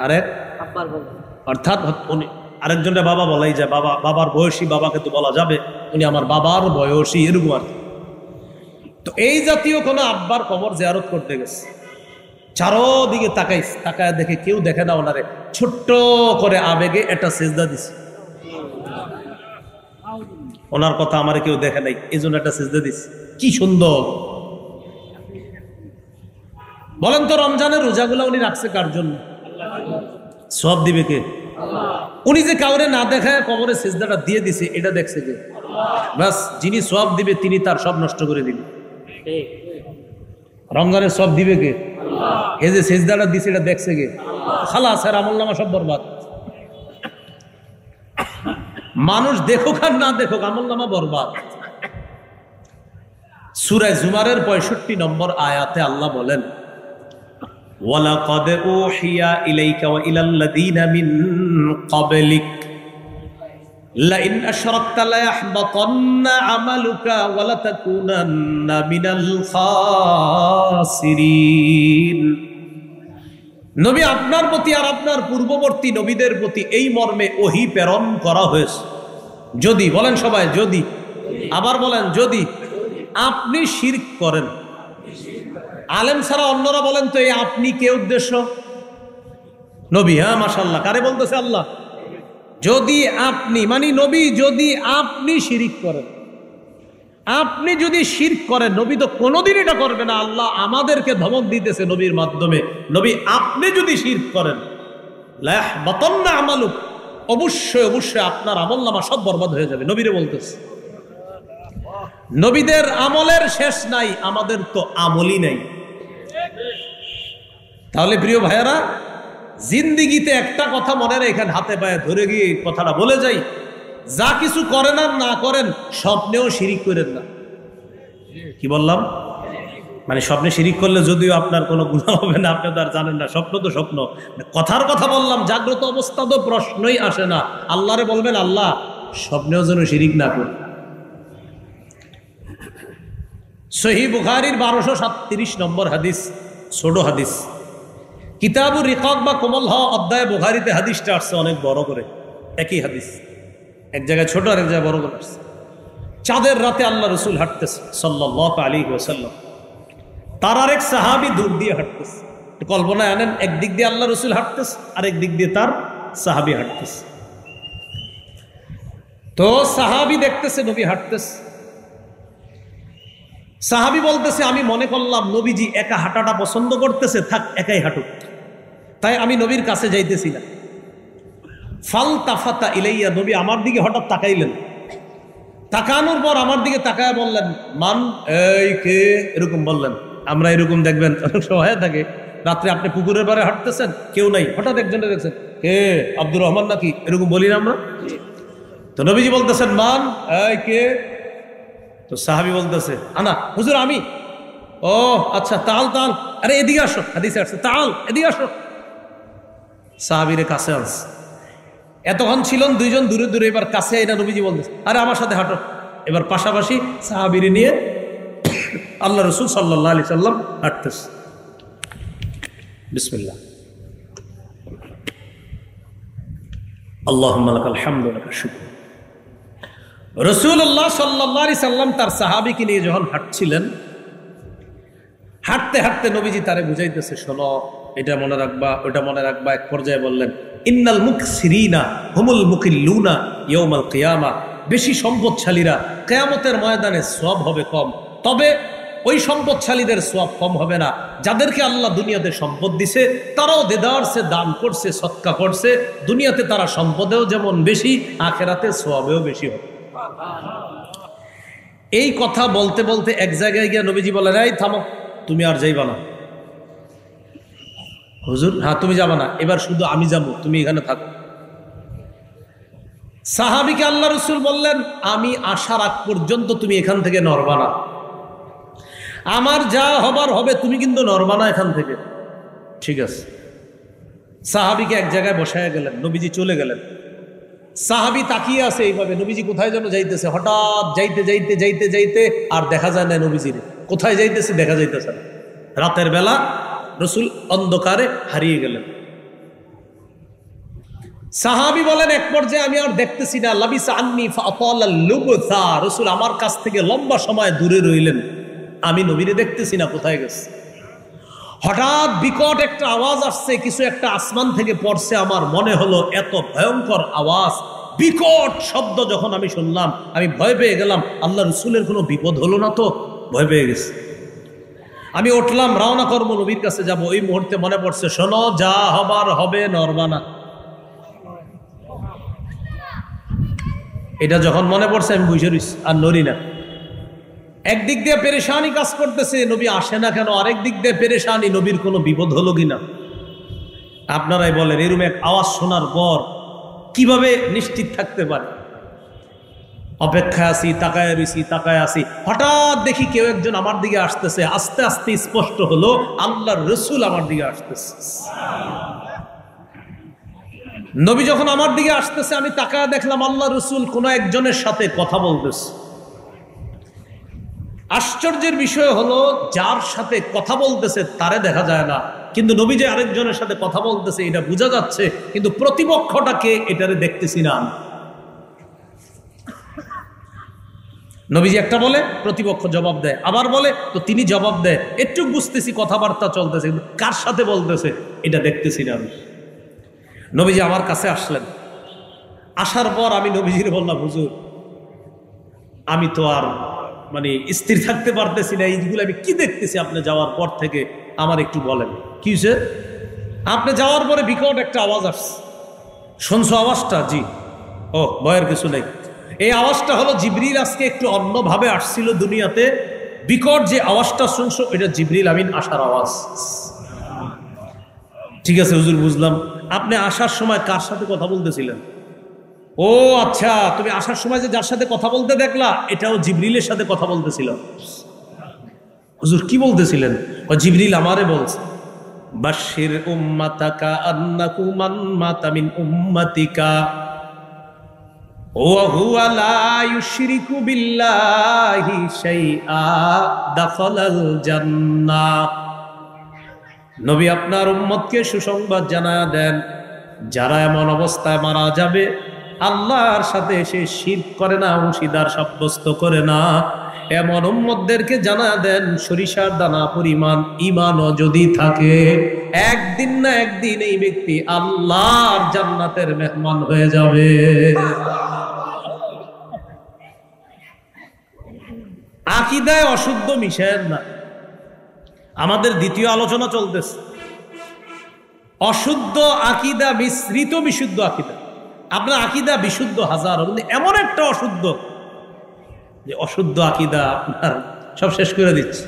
আরেক আব্বার কবর। অর্থাৎ উনি আরেকজনের বাবা বলাই যায়, বাবা বাবার বয়সী বাবাকে তো বলা যাবে, উনি আমার বাবার বয়সী, এরকম আর কি। তো এই জাতীয় কোনো আব্বার কবর জিয়ারত করতে গেছে। চারোদিকে তাকায় দেখে কেউ দেখে না ওনারে। ছোট্ট করে আবেগে একটা সেজদা দিছে। ওনার কথা আমার কেউ দেখে নাই, এই জন্য একটা সেজদা দিছে। কি সুন্দর! বলেন তো, রমজানের রোজাগুলা উনি রাখছে কার জন্য? সওয়াব দিবে কে? উনি যে কাউরে না দেখায় কবরে সেজদাটা দিয়ে দিছে, এটা দেখছে কে? বাস, যিনি সওয়াব দিবে তিনি তার সব নষ্ট করে দিবে। রমজানের সওয়াব দিবে কে? এই যে সেজদাটা দিছে এটা দেখছে কে? খালাস, আর আমলনামা সব বরবাদ। মানুষ দেখুক আর না দেখুক, আমলনামা বরবাদ। সূরা জুমারের 65 নম্বর আয়াতে আল্লাহ বলেন, ওয়ালাকাদ উহিয়া ইলাইকা ওয়া ইলাল লাযিনা মিন ক্বাবলিক লাইন আশরাকতা লায়াহবাতান্না আমালুকা ওয়া লাতাকুনান্না মিনাল খাসিরিন। নবী, আপনার প্রতি আর আপনার পূর্ববর্তী নবীদের প্রতি এই মর্মে ওহী প্রেরণ করা হয়েছে, যদি, বলেন সবাই যদি, আবার বলেন যদি আপনি শিরক করেন। আলেম ছাড়া অন্যরা বলেন তো এই আপনি কে উদ্দেশ্য? নবী। হ্যাঁ, মাশাআল্লাহ। কারে বলতেছে? আল্লাহ। যদি আপনি মানে নবী, যদি আপনি শিরক করেন, আপনি যদি শিরক করেন, নবী তো কোনোদিন এটা করবে না। আল্লাহ আমাদেরকে ধমক দিতেছে নবীর মাধ্যমে, নবী আপনি যদি শিরক করেন লায়াহবাতান্না আমালুক, অবশ্যই অবশ্যই আপনার আমলনামা সব বরবাদ হয়ে যাবে। নবীরে বলতেছে। নবীদের আমলের শেষ নাই, আমাদের তো আমলই নাই। তাহলে প্রিয় ভাইয়ারা, জিন্দিগিতে একটা কথা মনে রেখেন, হাতে পায়ে ধরে গিয়ে কথাটা বলে যাই, যা কিছু করেন আর না করেন, স্বপ্নেও শিরিক করেন না। কি বললাম? মানে স্বপ্নে শিরিক করলে যদিও আপনার কোনো গুনাহ হবে না, আপনি তো আর জানেন না, স্বপ্ন তো স্বপ্ন। কথার কথা বললাম, জাগ্রত অবস্থা তো প্রশ্নই আসে না। আল্লাহরে বলবেন, আল্লাহ স্বপ্নেও যেন শিরিক না করি। সহিহ বুখারীর 1237 নম্বর হাদিস, ছোট হাদিস। কিতাবুর রিকাক বা কোমল হওয়া অধ্যায়ে বুখারীতে হাদিসটা আসছে অনেক বড় করে। একই হাদিস, এক জায়গায় ছোট আর এক জায়গায় বড় করে আসছে। চাঁদের রাতে আল্লাহ রসুল হাঁটতেছে সাল্লাল্লাহু আলাইহি ওয়াসাল্লাম। তার আরেক সাহাবী দূর দিয়ে হাঁটতেছে। কল্পনায় আনেন, একদিক দিয়ে আল্লাহ রসুল হাঁটতেছে, আরেক দিক দিয়ে তার সাহাবী হাঁটতেছে। তো সাহাবী দেখতেছে নবী হাঁটতেছে। সাহাবী বলতেছে, আমি মনে করলাম নবীজি একা হাঁটাটা পছন্দ করতেছে, থাক একাই হাঁটুক, তাই আমি নবীর কাছে যাইতেছি না। ফালতাফাতা ইলাইয়া, নবী আমার দিকে হঠাৎ তাকাইলেন। তাকানোর পর আমার দিকে তাকায় বললেন, মান, এই কে? এরকম বললেন। আমরা এরকম দেখবেন অনেক সময় থাকে, রাত্রে আপনি পুকুরের পাড়ে হাঁটতেছেন, কেউ নাই, হঠাৎ একজনে দেখছেন, কে? আব্দুর রহমান নাকি? এরকম বলি না আমরা? তো নবীজি বলতেছেন, মান, এই কে? তো সাহাবী বলতেছে, আনা হুজুর, আমি। ও আচ্ছা, তাল তাল, আরে এদিকে আসো, হাদিসে আসছে, তাল এদিকে আসো। সাহাবীরে কাছে আনছে। এতক্ষণ ছিলেন দুইজন দূরে দূরে, এবার কাছে এটা নবীজি বলতেছে, আরে আমার সাথে হাঁটো। এবার পাশাপাশি সাহাবীরে নিয়ে আল্লাহ রসুল সাল্লাল্লাহু আলাইহি সাল্লাম হাঁটতেছে। বিসমিল্লাহ, আল্লাহুম্মা লাকাল হামদু ওয়া লাকাশ শুকর। রাসূলুল্লাহ সাল্লাল্লাহু আলাইহি সাল্লাম তার সাহাবীকে নিয়ে যখন হাঁটছিলেন, হাঁটতে হাঁটতে নবীজি তারে বুঝাইতেছে, শোনো, এটা মনে রাখবা, ওটা মনে রাখবা। এক পর্যায়ে বললেন, ইন্নাল মুকসিরিনা হুমুল মুকিল্লুনা ইয়াউমাল কিয়ামা, বেশি সম্পদশালীরা কিয়ামতের ময়দানে সওয়াব হবে কম, তবে ওই সম্পদশালীদের সওয়াব কম হবে না যাদেরকে আল্লাহ দুনিয়াতে সম্পদ দিছে, তারাও দেদারসে দান করছে, সদকা করছে। দুনিয়াতে তারা সম্পদেও যেমন বেশি, আখেরাতে সওয়াবেও বেশি হবে। এই কথা বলতে বলতে এক জায়গায় গিয়ে নবীজি বলেন, এই থামো, তুমি আর যাইবা না। হুজুর, হ্যাঁ তুমি যাবা না, এবার শুধু আমি যাবো, তুমি এখানে থাকো। সাহাবীকে আল্লাহ রসুল বললেন, আমি আসার আগ পর্যন্ত তুমি এখান থেকে নড়বা না, আমার যা হবার হবে, তুমি কিন্তু নড়বা না এখান থেকে। ঠিক আছে। সাহাবীকে এক জায়গায় বসায় গেলেন, নবীজি চলে গেলেন। সাহাবী তাকিয়ে আছে এইভাবে, নবীজি কোথায় যেন যাইতেছে। হঠাৎ যাইতে যাইতে যাইতে যাইতে আর দেখা যায় না নবীজির, কোথায় যাইতেছে দেখা যাইতেছে না। রাতের বেলা রসুল অন্ধকারে হারিয়ে গেলেন। সাহাবী বলেন, এক পর্যায়ে আমি আর দেখতেছি না, লাবিসা আন্নি ফাতালা লুবসা, রসুল আমার কাছ থেকে লম্বা সময় দূরে রইলেন, আমি নবীরে দেখতেছি না, কোথায় গেছে। হঠাৎ বিকট একটা আওয়াজ আসছে, কিছু একটা আসমান থেকে পড়ছে। আমার মনে হলো এত ভয়ঙ্কর আওয়াজ, বিকট শব্দ যখন আমি শুনলাম, আমি ভয় পেয়ে গেলাম। আল্লাহ রসুলের কোনো বিপদ হলো না তো? ভয় পেয়ে গেছে। আমি উঠলাম, রওনা করবো, নবীর কাছে যাব। ওই মুহূর্তে মনে পড়ছে, শোনো, যা হবার হবে, নড়বা না। এটা যখন মনে পড়ছে আমি বুঝে রইছি, আর নড়ি না। একদিক দিয়ে পেরেশানি কাজ করতেছে, নবী আসে না কেন, আরেক দিক দিয়ে পেরেশানি, নবীর কোনো বিপদ হলো কিনা। আপনারাই বলেন, এরকম এক আওয়াজ শোনার পর কিভাবে নিশ্চিত থাকতে পারে? অপেক্ষায় আছি, তাকায় রইছি, তাকায় আছি, হঠাৎ দেখি কেউ একজন আমার দিকে আসতেছে। আস্তে আস্তে স্পষ্ট হলো আল্লাহর রসুল আমার দিকে আসতেছে। নবী যখন আমার দিকে আসতেছে, আমি তাকায় দেখলাম আল্লাহ রসুল কোন একজনের সাথে কথা বলতেছে। আশ্চর্যের বিষয় হলো, যার সাথে কথা বলতেছে তারে দেখা যায় না, কিন্তু নবী যে আরেকজনের সাথে কথা বলতেছে এটা বোঝা যাচ্ছে, কিন্তু প্রতিপক্ষটাকে এটারে দেখতেছি না। নবীজি একটা বলে, প্রতিপক্ষ জবাব দেয়, আবার বলে তো তিনি জবাব দেয়, একটু বুঝতেছি কথাবার্তা চলতেছে, কিন্তু কার সাথে বলতেছে এটা দেখতেছি না আমি। নবীজি আমার কাছে আসলেন। আসার পর আমি নবীজির বললাম, হুজুর, আমি তো আর স্থির থাকতে পারতেছি না, এইগুলো আমি কি দেখতেছি আপনি যাওয়ার পর থেকে, আমার একটু বলেন কি হয়েছে। আপনি যাওয়ার পরে বিকট একটা আওয়াজ আসছে, শুনছো আওয়াজটা? জি। ও, ভয়ের কিছু নেই। এই আওয়াজটা হলো জিবরিল আজকে একটু অন্যভাবে আসছিল দুনিয়াতে। বিকট যে আওয়াজটা শুনছো, এটা জিবরিল আমিন আসার আওয়াজ। ঠিক আছে হুজুর, বুঝলাম। আপনি আসার সময় কার সাথে কথা বলতেছিলেন? ও আচ্ছা, তুমি আসার সময় যে যার সাথে কথা বলতে দেখলা, এটাও জিবরিলের সাথে কথা বলতেছিল। হুজুর কি বলতেছিলেন? ও জিবরিল আমারে বলছে, বাশির উম্মাতাকা আন্নাকু মান মাতা মিন উম্মাতিকা ওয়া হুয়া লা ইউশরিকু বিল্লাহি শাইআ দাখালাল জান্নাহ। নবী আপনার উম্মতকে সুসংবাদ জানায়া দেন, যারা এমন অবস্থায় মারা যাবে, আল্লাহর সাথে সে শিরক করে না, অংশীদার সাব্যস্ত করে না, এমন উম্মতদেরকে জানায়া দেন, সরিষার দানা পরিমাণ ঈমানও যদি থাকে, একদিন না একদিন এই ব্যক্তি আল্লাহর জান্নাতের মেহমান হয়ে যাবে। আকীদায় অশুদ্ধ মিশায়েন না। আমাদের দ্বিতীয় আলোচনা চলতেছে, অশুদ্ধ আকীদা মিশ্রিত বিশুদ্ধ আকীদা। আপনার আকীদা বিশুদ্ধ হাজার, কিন্তু এমন একটা অশুদ্ধ যে অশুদ্ধ আকীদা আপনার সব শেষ করে দিচ্ছে।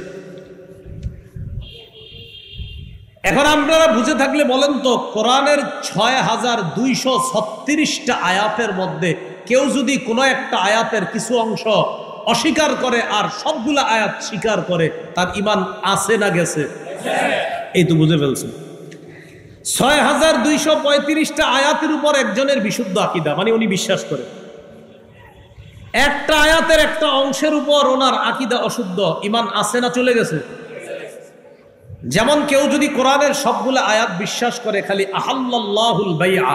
এখন আপনারা বুঝে থাকলে বলেন তো, কোরআনের ৬,২৩৬টা আয়াতের মধ্যে কেউ যদি কোনো একটা আয়াতের কিছু অংশ অস্বীকার করে আর সবগুলা আয়াত স্বীকার করে, তার ঈমান আছে না গেছে? এই তো বুঝে ফেলছেন। ৬,২৩৫টা আয়াতের উপর একজনের বিশুদ্ধ আকীদা, উনি বিশ্বাস করে। একটা আয়াতের একটা অংশের উপর ওনার আকীদা অশুদ্ধ, ঈমান আছে না চলে গেছে? যেমন কেউ যদি কোরআনের সবগুলা আয়াত বিশ্বাস করে, খালি আহাল্লাল্লাহুল বাইআ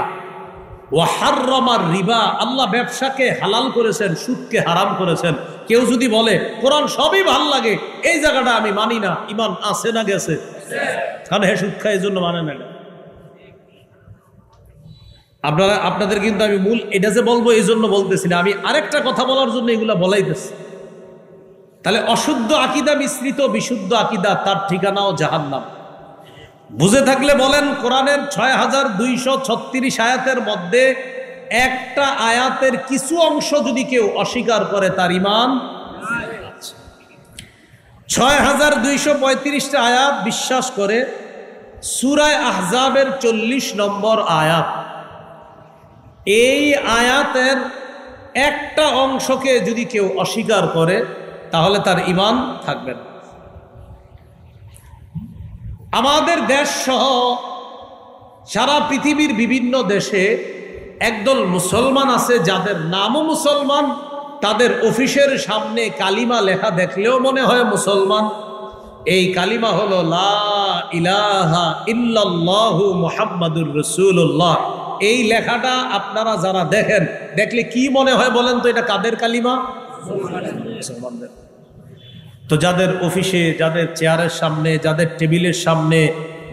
ওয়া হাররামার রিবা, আল্লাহ ব্যবসাকে হালাল করেছেন, সুদকে হারাম করেছেন, কেউ যদি বলে কোরআন সবই ভাল লাগে, এই জায়গাটা আমি মানি না, ঈমান আছে না গেছে? কারণ হে সুদ খায়, এই জন্য মানে না। আপনাদের কিন্তু আমি মূল এটা যে বলবো এই জন্য বলতেছি না, আমি আরেকটা কথা বলার জন্য এগুলা বলাইতেছি। তাহলে অশুদ্ধ আকীদা মিশ্রিত বিশুদ্ধ আকীদা, তার ঠিকানাও জাহান্নাম। বুঝে থাকলে বলেন, কোরআনের ৬,২৩৬ আয়াতের মধ্যে একটা আয়াতের কিছু অংশ যদি কেউ অস্বীকার করে, তার ঈমান ৬,২৩৫টা আয়াত বিশ্বাস করে সূরা আহজাবের ৪০ নম্বর আয়াত, এই আয়াতের একটা অংশকে যদি কেউ অস্বীকার করে তাহলে তার ঈমান থাকবে না। আমাদের দেশ সহ সারা পৃথিবীর বিভিন্ন দেশে একদল মুসলমান আছে যাদের নামও মুসলমান, তাদের অফিসের সামনে কালিমা লেখা দেখলেও মনে হয় মুসলমান। এই কালিমা হলো লা ইলাহা ইল্লাল্লাহু মুহাম্মাদুর রাসূলুল্লাহ। এই লেখাটা আপনারা যারা দেখেন, দেখলে কি মনে হয় বলেন তো? এটা কাদের কালিমা? মুসলমানদের। তো যাদের অফিসে, যাদের চেয়ারের সামনে, যাদের টেবিলের সামনে,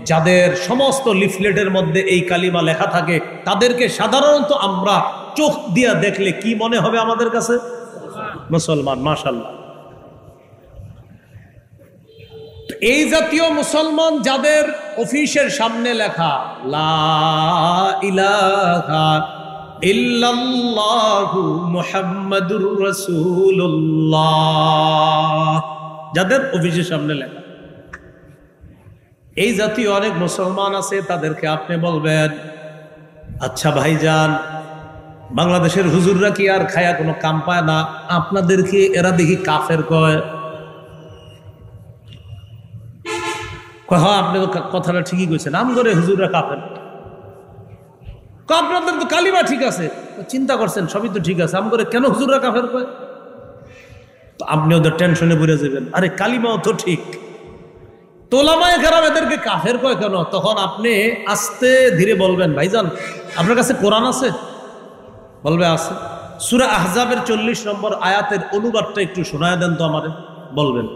যাদের সমস্ত লিফলেটের মধ্যে এই কালিমা লেখা থাকে, তাদেরকে সাধারণত আমরা চোখ দিয়া দেখলে কি মনে হবে আমাদের কাছে? মুসলমান। মাশাআল্লাহ। এই জাতীয় মুসলমান যাদের অফিসের সামনে লেখা লা ইলাহা ইল্লাল্লাহু মুহাম্মাদুর রাসূলুল্লাহ, যাদের অফিসের সামনে লেখা, এই জাতীয় অনেক মুসলমান আছে। তাদেরকে আপনি বলবেন, আচ্ছা ভাইজান, বাংলাদেশের হুজুররা কি আর খায়া কোনো কাম পায় না? আপনাদেরকে এরা দেখি কাফের কয়। হ্যাঁ, আপনি তো কথাটা ঠিকই কইছেন, আম করে হুজুররা কাফের। আপনাদের তো কালিমা ঠিক আছে, চিন্তা করছেন সবই তো ঠিক আছে, আম করে কেন হুজুররা কাফের কয়? তো আপনি ওদের টেনশনে পড়ে যাবেন, আরে কালিমাও তো ঠিক, তোলামায়ে কেরাম এদেরকে কাফের কয় কেন? তখন আপনি আস্তে ধীরে বলবেন, ভাইজান আপনার কাছে কোরআন আছে? বলবে আছে। সূরা আহজাবের ৪০ নম্বর আয়াতের অনুবাদটা একটু শোনায় দেন তো আমাদের, বলবেন।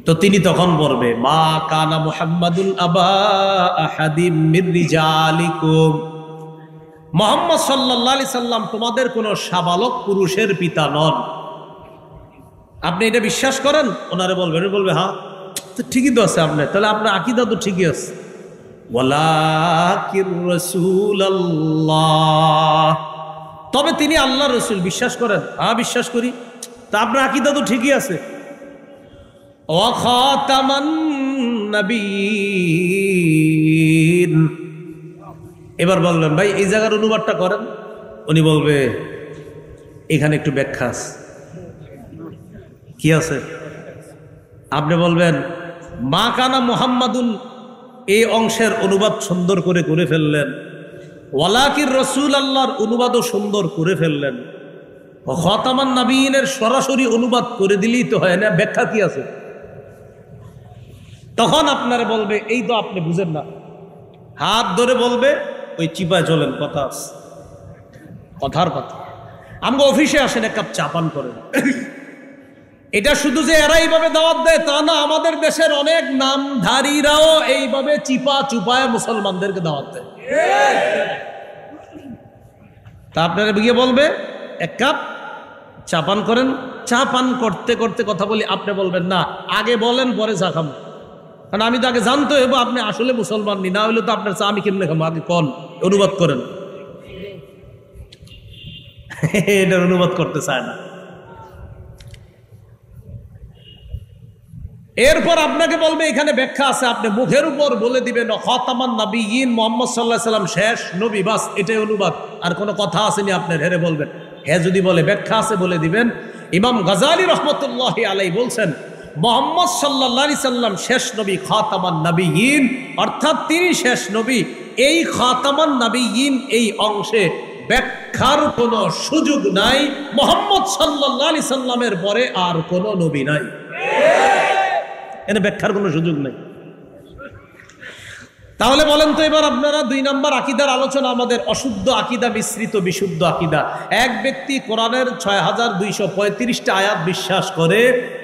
তো তিনি তখন বলবে, মা কানা মুহাম্মাদুন আবা আহাদিম মির রিজালিকুম, মুহাম্মদ সাল্লাল্লাহু আলাইহি সাল্লাম তোমাদের কোন সাবালক পুরুষের পিতা নন। আপনি এটা বিশ্বাস করেন? ওনারে বলবেন, বলবে হ্যাঁ, তো ঠিকই তো আছে আপনার, তাহলে আপনার আকীদা তো ঠিকই আছে। ওয়ালাকির রাসূলুল্লাহ, তবে তিনি আল্লাহর রাসূল। বিশ্বাস করেন? হ্যাঁ বিশ্বাস করি। তা আপনার আকীদা তো ঠিকই আছে। ওয়া খাতামান নাবিয়্যিন। এবার বললেন, ভাই এই জায়গার অনুবাদটা করেন। উনি বলবে, এখানে একটু ব্যাখ্যা আছে। কি আছে? আপনি বলবেন, মা কানা মুহাম্মাদুন, এই অংশের অনুবাদ সুন্দর করে ফেললেন। ওয়ালাকির রাসূল, আল্লাহর অনুবাদও সুন্দর করে ফেললেন। খাতামান নাবিয়্যিনের সরাসরি অনুবাদ করে দিলেই তো হয় না, ব্যাখ্যা কি আছে? তখন আপনারা বলবে, এই তো আপনি বুঝেন না। হাত ধরে বলবে, ওই চিপায় চলেন, কথা আছে, কথার কথা। আমগো অফিসে আসেন, এক কাপ চা পান করেন। এটা শুধু যে এরা এইভাবে দাওয়াত দেয় তা না, আমাদের দেশের অনেক নামধারীরাও এইভাবে চিপা চুপায় মুসলমানদেরকে দাওয়াত দেয়। তা আপনারা গিয়ে বলবে, এক কাপ চা পান করেন। চা পান করতে করতে কথা বলি, আপনি বলবেন না, আগে বলেন পরে চা খাবো, কারণ আমি তো আগে জানতে হইব আপনি আসলে মুসলমান নি, না হইলে তো আপনার চা আমি কেমনে খাবো, আগে কন, অনুবাদ করেন। এটার অনুবাদ করতে চায় না। এরপর আপনাকে বলবে এখানে ব্যাখ্যা আছে, আপনি মুখের উপর বলে দিবেন খাতামান নাবিয়্যিন, মুহাম্মদ সাল্লাল্লাহু আলাইহি সাল্লাম শেষ নবী, বাস এটাই অনুবাদ, আর কোনো কথা আসেনি আপনার। হেরে বলবেন, হ্যাঁ যদি বলে ব্যাখ্যা আছে বলে দিবেন। ইমাম গাজালি রাহমাতুল্লাহি আলাইহি বলছেন, মুহাম্মদ সাল্লাল্লাহু আলাইহি সাল্লাম শেষ নবী, খাতামান নাবিয়্যিন, অর্থাৎ তিনি শেষ নবী। এই খাতামান নাবিয়্যিন এই অংশে ব্যাখ্যার কোনো সুযোগ নাই। মুহাম্মদ সাল্লাল্লাহু আলাইহি সাল্লামের পরে আর কোনো নবী নাই, এনে ব্যাখ্যার কোনো সুযোগ নেই। তাহলে বলেন তো এবার আপনারা ২ নম্বর আকীদার আলোচনা, আমাদের অশুদ্ধ আকীদা মিশ্রিত বিশুদ্ধ আকীদা। এক ব্যক্তি কোরআনের ৬,২৩৫টা আয়াত বিশ্বাস করে,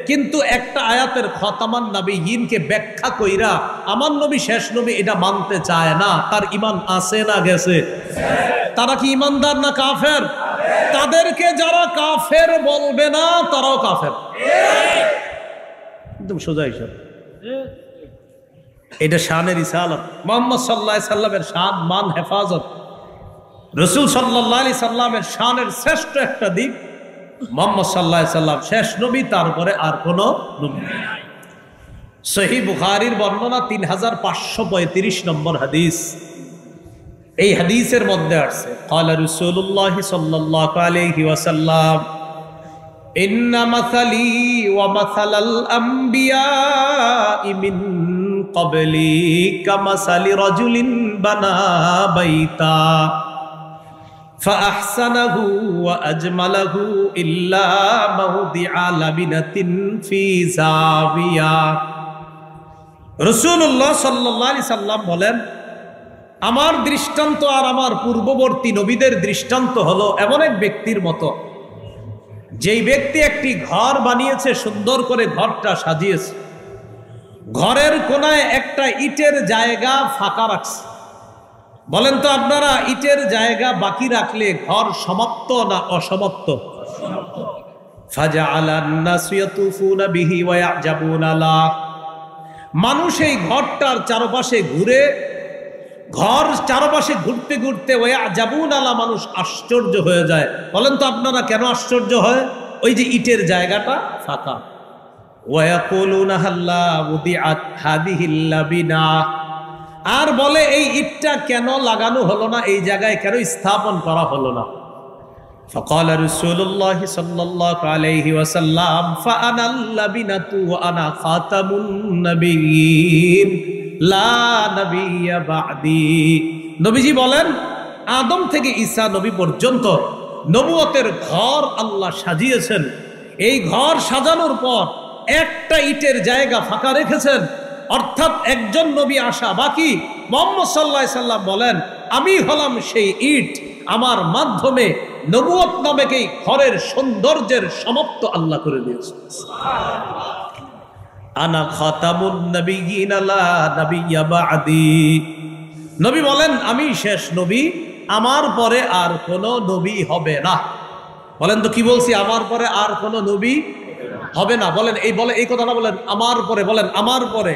কিন্তু একটা আয়াতের খাতামান নাবিয়্যিনকে ব্যাখ্যা কইরা আমার নবী শেষ নবী এটা মানতে চায় না, তার ঈমান আছে না গেছে? তারা কি ঈমানদার না কাফের? তাদেরকে যারা কাফের বলবে না তারাও কাফের, একদম সোজা হিসাব। এটা শানের রিসালাত, মুহাম্মদ সাল্লাল্লাহু আলাইহি সাল্লামের শান, মান, হেফাজত। রাসূল সাল্লাল্লাহু আলাইহি সাল্লামের শানের শ্রেষ্ঠ একটা দিক, মুহাম্মদ সাল্লাল্লাহু আলাইহি সাল্লাম শেষ নবী, তারপরে আর কোনো নবী। সহিহ বুখারীর বর্ণনা 3535 নম্বর হাদিস। এই হাদিসের মধ্যে আছে ক্বালা রাসূলুল্লাহ সাল্লাল্লাহু আলাইহি ওয়াসাল্লাম ইন্না মাসালি ওয়া মাসালাল আমবিয়া'i মিন ক্বাবলি কামাসালি রাজুলিন বানা বাইতা ফাআহসানাহু ওয়া আজমালাহু ইল্লা মাওদিআ লাবিনাতিন ফি যাবিয়া। রাসূলুল্লাহ সাল্লাল্লাহু আলাইহি সাল্লাম বলেন, আমার দৃষ্টান্ত আর আমার পূর্ববর্তী নবীদের দৃষ্টান্ত হলো এমন এক ব্যক্তির মতো, যেই ব্যক্তি একটি ঘর বানিয়েছে, সুন্দর করে ঘরটা সাজিয়েছে, ঘরের কোনায় একটা ইটের জায়গা ফাঁকা রাখছে। বলেন তো আপনারা, ইটের জায়গা বাকি রাখলে ঘর সমাপ্ত না অসমাপ্ত? ফাজআলান নাসু ইয়াতুফুনা বিহি ওয়া ইয়াজাবুনা লা। মানুষ এই ঘরটার চারপাশে ঘুরে, ঘর চারপাশে ঘুরতে ঘুরতে ওয়ায়াজাবুনা লা, মানুষ আশ্চর্য হয়ে যায়। বলেন তো আপনারা কেন আশ্চর্য হয়? ওই যে ইটের জায়গাটা ফাঁকা। ওয়ায়াকুলুনা হাল্লা উদিআত হাদিহিল লাবিনা, আর বলে এই ইটটা কেন লাগানো হলো না, এই জায়গায় কেন স্থাপন করা হলো না। ফাকালা রাসূলুল্লাহ সাল্লাল্লাহু আলাইহি ওয়াসাল্লাম ফাআনাল লাবিনাতু ওয়া আনা খাতামুন নাবিয়্যিন লা নাবিয়্যা বা'দি। নবীজি বলেন, আদম থেকে ঈসা নবী পর্যন্ত নবুয়তের ঘর আল্লাহ সাজিয়েছেন। এই ঘর সাজানোর পর একটা ইটের জায়গা ফাঁকা রেখেছেন, অর্থাৎ একজন নবী আসা বাকি। মুহাম্মদ সাল্লাল্লাহু আলাইহি সাল্লাম বলেন, আমি হলাম সেই ইট, আমার মাধ্যমে নবুয়ত নামক এই ঘরের সৌন্দর্যের সমাপ্ত আল্লাহ করে দিয়েছেন। আনা খাতামুন নাবিয়্যিন লা নাবিয়্যা বা'দি। নবী বলেন, আমি শেষ নবী, আমার পরে আর কোনো নবী হবে না। বলেন তো কি বলছি? আমার পরে আর কোনো নবী হবে না। বলেন এই কথাটা বলেন, আমার পরে, বলেন আমার পরে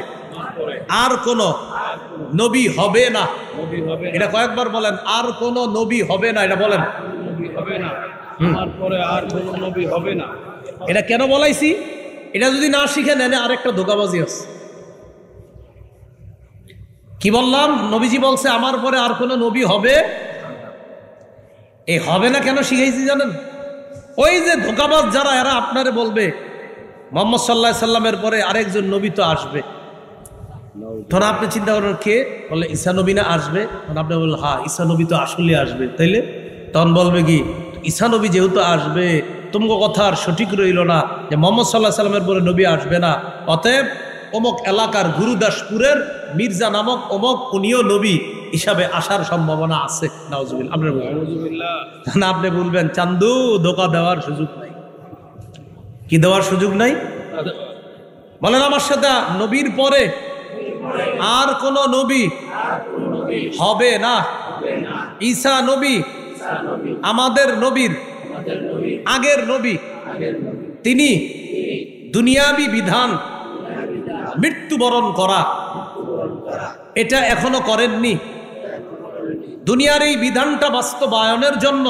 আর কোনো নবী হবে না। এটা কয়েকবার বলেন, আর কোনো নবী হবে না। এটা বলেন, আমার পরে আর কোনো নবী হবে না। এটা কেন বলাইছি? এটা যদি না শিখে নেন আরেকটা ধোঁকাবাজি আছে। কি বললাম? নবীজি বলছে আমার পরে আর কোনো নবী হবে। এই হবে না কেন শিখাইছি জানেন? ওই যে ধোঁকাবাজ যারা, এরা আপনারে বলবে মুহাম্মদ সাল্লাল্লাহু আলাইহি সাল্লামের পরে আরেকজন নবী তো আসবে। তখন আপনি চিন্তা করেন, কে? বলে ঈসা নবী না আসবে? তখন আপনি বললেন, হ্যাঁ ঈসা নবী তো আসলে আসবে। তাইলে তখন বলবে কি, ঈসা নবী যেহেতু আসবে, তোমাকে কথা আর সঠিক রইল না যে মুহাম্মদ সাল্লাল্লাহু আলাইহি সাল্লামের পরে নবী আসবে না, অতএব অমুক এলাকার গুরুদাসপুরের মির্জা নামক অমুক উনিও নবী হিসাবে আসার সম্ভাবনা আছে। নাউজুবিল্লাহ। আপনি বলবেন, চান্দু ধোঁকা দেওয়ার সুযোগ নাই। কি দেওয়ার সুযোগ নাই? বলেন আমার সাথে, নবীর পরে আর কোন নবী হবে না। ঈসা নবী আমাদের নবীর আগের নবী। তিনি দুনিয়াবী বিধান মৃত্যুবরণ করা, এটা এখনো করেননি। দুনিয়ার এই বিধানটা বাস্তবায়নের জন্য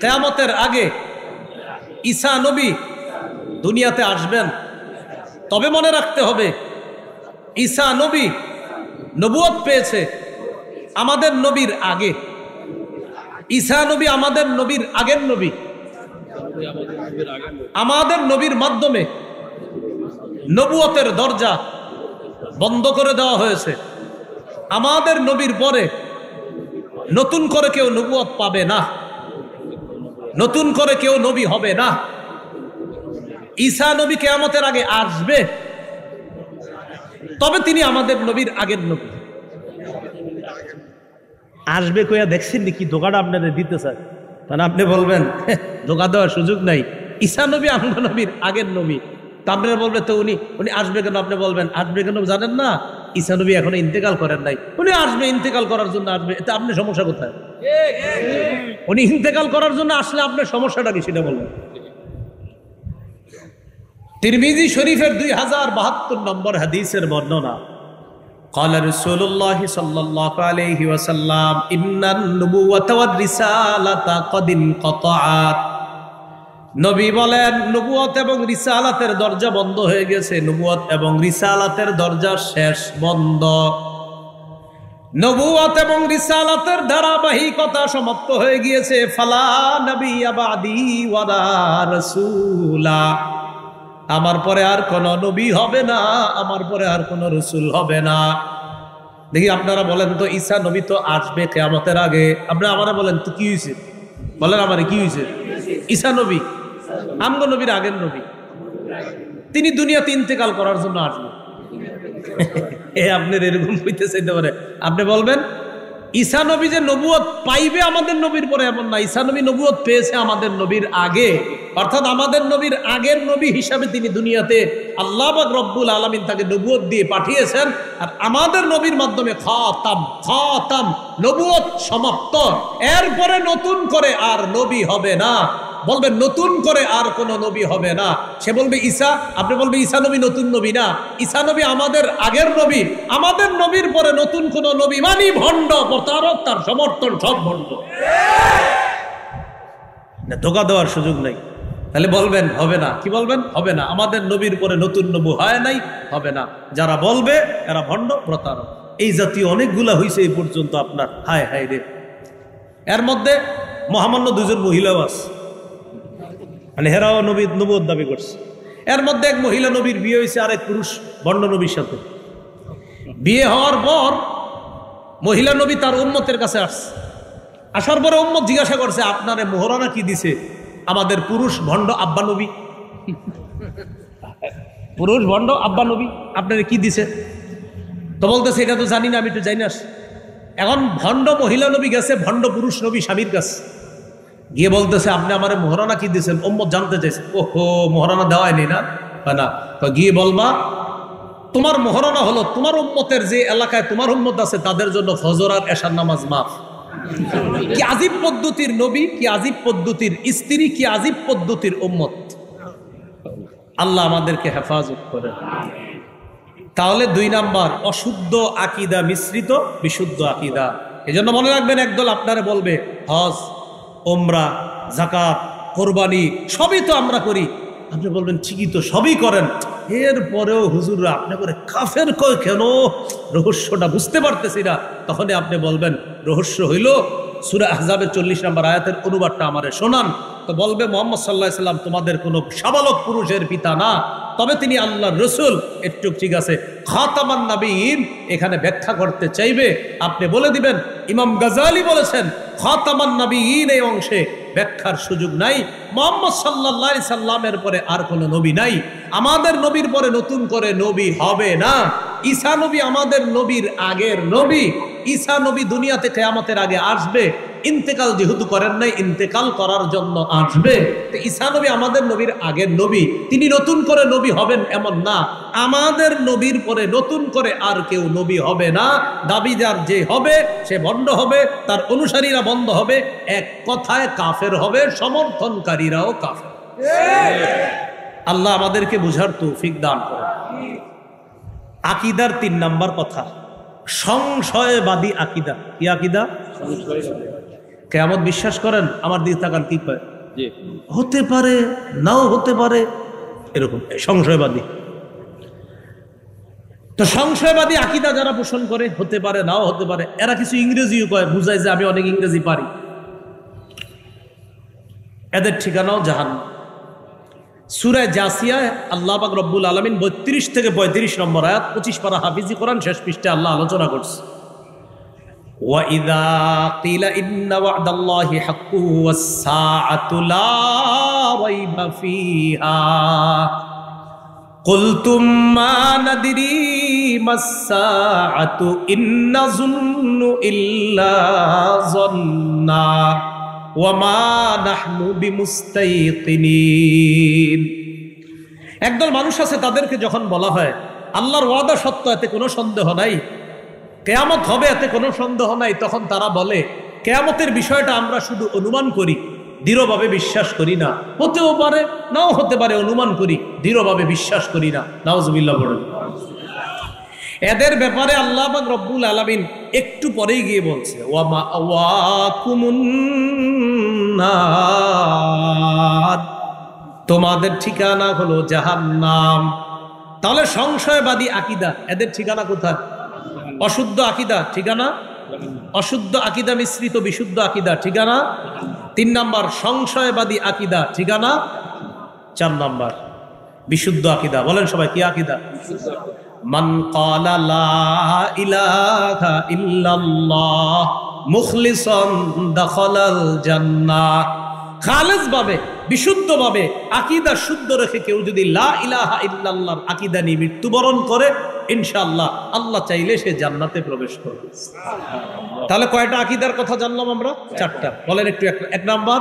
কিয়ামতের আগে ঈসা নবী দুনিয়াতে আসবেন। তবে মনে রাখতে হবে, ঈসা নবী নবুয়ত পেয়েছে আমাদের নবীর আগে। ঈসা নবী আমাদের নবীর আগের নবী। আমাদের নবীর মাধ্যমে নবুয়তের দরজা বন্ধ করে দেওয়া হয়েছে। আমাদের নবীর পরে নতুন করে কেউ নবুয়ত পাবে না, নতুন করে কেউ নবী হবে না। ঈসা নবী কিয়ামতের আগে আসবে, তবে তিনি আমাদের নবীর আগের নবী। আসবে কইয়া দেখছেন কি ধোকাটা আপনাদের দিতে চায়? তাহলে আপনি বলবেন ধোকা দেওয়ার সুযোগ নাই, ঈসা নবী আমাদের নবীর আগের নবী। তা আপনারা বলবেন, তো উনি আসবে কেন? আপনি বলবেন, আসবে কেন জানেন না? ঈসা নবী এখনো ইন্তেকাল করেন নাই, উনি আসবে, ইন্তেকাল করার জন্য আসবে। এতে আপনি সমস্যা কোথায়? উনি ইন্তেকাল করার জন্য আসলে আপনার সমস্যাটা কি সেটা বলবেন। তিরমিজি শরীফের 2072 নম্বর হাদিসের বর্ণনা, قال رسول الله صلى الله عليه وسلم إن النبوة والرسالة قد انقطعت নবী বলেন নবুয়ত এবং রিসালাতের দরজা বন্ধ হয়ে গেছে, নবুয়ত এবং রিসালাতের দরজা শেষ বন্ধ। নবুয়ত এবং রিসালাতের ধারাবাহিকতা সমাপ্ত হয়ে গিয়েছে। ফালা নবিয়্যা বাদি ওয়ালা রাসূলা, আমার পরে আর কোন নবী হবে না, আমার পরে আর কোন রাসূল হবে না। দেখি আপনারা বলেন তো, ঈসা নবী তো আসবে কিয়ামতের আগে, আপনারা আমারে বলেন তো কি হয়েছে, বলেন আমারে কি হয়েছে? ঈসা নবী আমগো নবীর আগের নবী, তিনি দুনিয়াতে ইন্তেকাল করার জন্য আসবেন। আপনার এরকম হইতে চাইতে পারে, আপনি বলবেন ঈসা নবী যে নবুয়ত পাইবে আমাদের নবীর পরে, এমন না। ঈসা নবী নবুয়ত পেয়েছে আমাদের নবীর আগে, অর্থাৎ আমাদের নবীর আগের নবী হিসাবে তিনি দুনিয়াতে আল্লাহ পাক রব্বুল আলামিন তাকে নবুয়ত দিয়ে পাঠিয়েছেন। আর আমাদের নবীর মাধ্যমে খাতাম নবুয়ত সমাপ্ত। এরপরে নতুন করে আর নবী হবে না। বলবেন নতুন করে আর কোন নবী হবে না। সে বলবে ঈসা, আপনি বলবে ঈসা নবী নতুন নবী না, ঈসা নবী আমাদের আগের নবী। আমাদের নবীর পরে নতুন কোন নবী মানি ভণ্ড, প্রতারক, তার সমর্থন সব ভণ্ড, ধোঁকা দেওয়ার সুযোগ নাই। তাহলে বলবেন হবে না, কি বলবেন? হবে না। আমাদের নবীর পরে নতুন নবী হয় নাই, হবে না। যারা বলবে এরা ভণ্ড, প্রতারক। এই জাতীয় অনেকগুলা হয়েছে এই পর্যন্ত আপনার। হায় হায় রে, এর মধ্যে মহামান্য দুজন মহিলাও আছে, মানে হেরাও নবুয়ত দাবি করছে। এর মধ্যে এক মহিলা নবীর বিয়ে হয়েছে আরেক পুরুষ ভণ্ড নবীর সাথে। বিয়ে হওয়ার পর মহিলা নবী তার উম্মতের কাছে আসছে। আসার পরে উম্মত জিজ্ঞাসা করছে, আপনারে মোহরানা কি দিছে? আমাদের পুরুষ ভণ্ড আব্বা নবী, পুরুষ ভণ্ড আব্বা নবী আপনারে কি দিছে? তো বলতেছে এটা তো জানি না, আমি তো জানি না। এখন ভণ্ড মহিলা নবী গেছে ভণ্ড পুরুষ নবী স্বামীর কাছে, গিয়ে বলতেছে আপনি আমারে মোহরানা কি দিয়েছেন? উম্মত জানতে চাইছে। ওহো, মোহরানা দেওয়ায়নি না? না। তো গিয়ে বলবা তোমার মোহরানা হলো তোমার উম্মতের যে এলাকায় তোমার উম্মত আছে তাদের জন্য ফজর আর এশার নামাজ মাফ। কি আজীব পদ্ধতির নবী, কি আজীব পদ্ধতির স্ত্রী, কি আজীব পদ্ধতির উম্মত। আল্লাহ আমাদেরকে হেফাজত করে। তাহলে 2 নাম্বার, অশুদ্ধ আকীদা মিশ্রিত বিশুদ্ধ আকীদা। এজন্য মনে রাখবেন, একদল আপনারা বলবে হজ, ওমরা, যাকাত, কোরবানি সবই তো আমরা করি। আপনি বলবেন ঠিকই তো, সবই করেন, এরপরেও হুজুররা আপনি করে কাফের কয় কেন? রহস্যটা বুঝতে পারতেছি না। তখনই আপনি বলবেন রহস্য হইল সূরা আহজাবের 40 নম্বর আয়াতের অনুবাদটা আমারে শোনান। তো বলবে মুহাম্মদ সাল্লাল্লাহু আলাইহি সাল্লাম তোমাদের কোনো সাবালক পুরুষের পিতা না, তবে তিনি আল্লাহর রসুল। একটু ঠিক আছে, খাতামান নবীন এখানে ব্যাখ্যা করতে চাইবে, আপনি বলে দিবেন ইমাম গাজালি বলেছেন খাতামান নবীন এই অংশে ব্যাখ্যার সুযোগ নাই। মুহাম্মদ সাল্লাল্লাহু আলাইহি সাল্লামের পরে আর কোনো নবী নাই, আমাদের নবীর পরে নতুন করে নবী হবে না। ঈসা নবী আমাদের নবীর আগের নবী। ঈসা নবী দুনিয়াতে কিয়ামতের আগে আসবে, ইন্তেকাল যেহেতু করেন নাই ইন্তেকাল করার জন্য আসবে। তো ঈসা নবী আমাদের নবীর আগের নবী, তিনি নতুন করে নবী হবেন এমন না। আমাদের নবীর পরে নতুন করে আর কেউ নবী হবে না। দাবিদার যে হবে সে ভণ্ড হবে, তার অনুসারীরা বন্ধ হবে, এক কথায় কাফের হবে, সমর্থনকারীরাও কাফের। আল্লাহ আমাদেরকে বুঝার তৌফিক দান করে। আকীদার 3 নাম্বার কথা, সংশয়বাদী আকীদা। কি আকীদা? কিয়ামত বিশ্বাস করেন? আমার দিকে তাকান, কি কয়? হতে পারে, নাও হতে পারে, এরকম সংশয়বাদী। তো সংশয়বাদী আকীদা যারা পোষণ করে, হতে পারে, নাও হতে পারে, এরা কিছু ইংরেজিও কয়, বুঝায় যে আমি অনেক ইংরেজি পারি। এদের ঠিকানাও জাহান্নাম। সূরা জাসিয়া আল্লাহ পাক রব্বুল আলামিন 32 থেকে 35 নম্বর আয়াত, 25 পারা হাফিজি কোরআন, শেষ পৃষ্ঠায় আল্লাহ আলোচনা করছে। وَإِذَا قِيلَ إِنَّ وَعْدَ اللَّهِ حَقٌّ وَالسَّاعَةُ لَا رَيْبَ فِيهَا قُلْتُمْ مَا نَدْرِي مَا السَّاعَةُ إِن نَّظُنُّ إِلَّا ظَنًّا وَمَا نَحْنُ بِمُسْتَيْقِنِينَ। একদল মানুষ আছে, তাদেরকে যখন বলা হয় আল্লাহর ওয়াদা সত্য, এতে কোনো সন্দেহ নাই, কিয়ামত হবে এতে কোনো সন্দেহ নাই, তখন তারা বলে কিয়ামতের বিষয়টা আমরা শুধু অনুমান করি, দৃঢ়ভাবে বিশ্বাস করি না। হতেও পারে, নাও হতে পারে, অনুমান করি, দৃঢ়ভাবে বিশ্বাস করি না। নাউজুবিল্লাহ বলেন। এদের ব্যাপারে আল্লাহ পাক রব্বুল আলামিন একটু পরেই গিয়ে বলছে ওয়া মাআওয়াকুমুন নার, তোমাদের ঠিকানা হলো জাহান্নাম। তাহলে সংশয়বাদী আকীদা, এদের ঠিকানা কোথায়? অশুদ্ধ আকীদা ঠিকানা, অশুদ্ধ আকীদা মিশ্রিত বিশুদ্ধ আকীদা ঠিকানা 3 নাম্বার, সংশয়বাদী আকীদা ঠিকানা 4 নাম্বার, বিশুদ্ধ আকীদা। বলেন সবাই কি আকীদা? মান ক্বালা লা ইলাহা ইল্লাল্লাহ মুখলিসান দাখালাল জান্নাহ। খালেস ভাবে, বিশুদ্ধ ভাবে আকীদা শুদ্ধ রেখে কেউ যদি লা ইলাহা ইল্লাল্লাহর আকীদা নিয়ে মৃত্যুবরণ করে, ইনশাআল্লাহ আল্লাহ চাইলে সে জান্নাতে প্রবেশ করবে। তাহলে কয়টা আকীদার কথা জানলাম আমরা? 4টা। বলেন একটু। 1 নাম্বার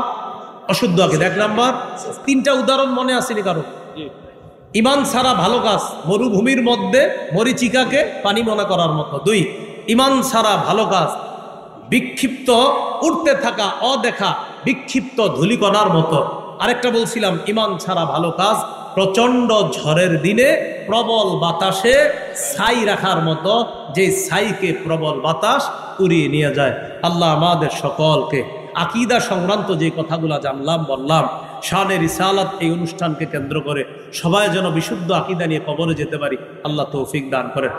অশুদ্ধ আকীদা, 1 নাম্বার। 3টা উদাহরণ মনে আসেনি কারো? ইমান ছাড়া ভালো কাজ মরুভূমির মধ্যে মরিচিকাকে পানি মনে করার মতো। 2, ইমান ছাড়া ভালো কাজ বিক্ষিপ্ত উঠতে থাকা অদেখা বিক্ষিপ্ত ধূলিকণার মতো। আরেকটা বলছিলাম, ইমান ছাড়া ভালো কাজ প্রচন্ড ঝড়ের দিনে প্রবল বাতাসে ছাই রাখার মতো, যে ছাইকে প্রবল বাতাস উড়িয়ে নিয়ে যায়। আল্লাহ আমাদের সকলকে আকীদা সংক্রান্ত যে কথাগুলো জানলাম বললাম, শানে রিসালাত এই অনুষ্ঠানকে কেন্দ্র করে সবাই যেন বিশুদ্ধ আকীদা নিয়ে কবরে যেতে পারি, আল্লাহ তৌফিক দান করেন।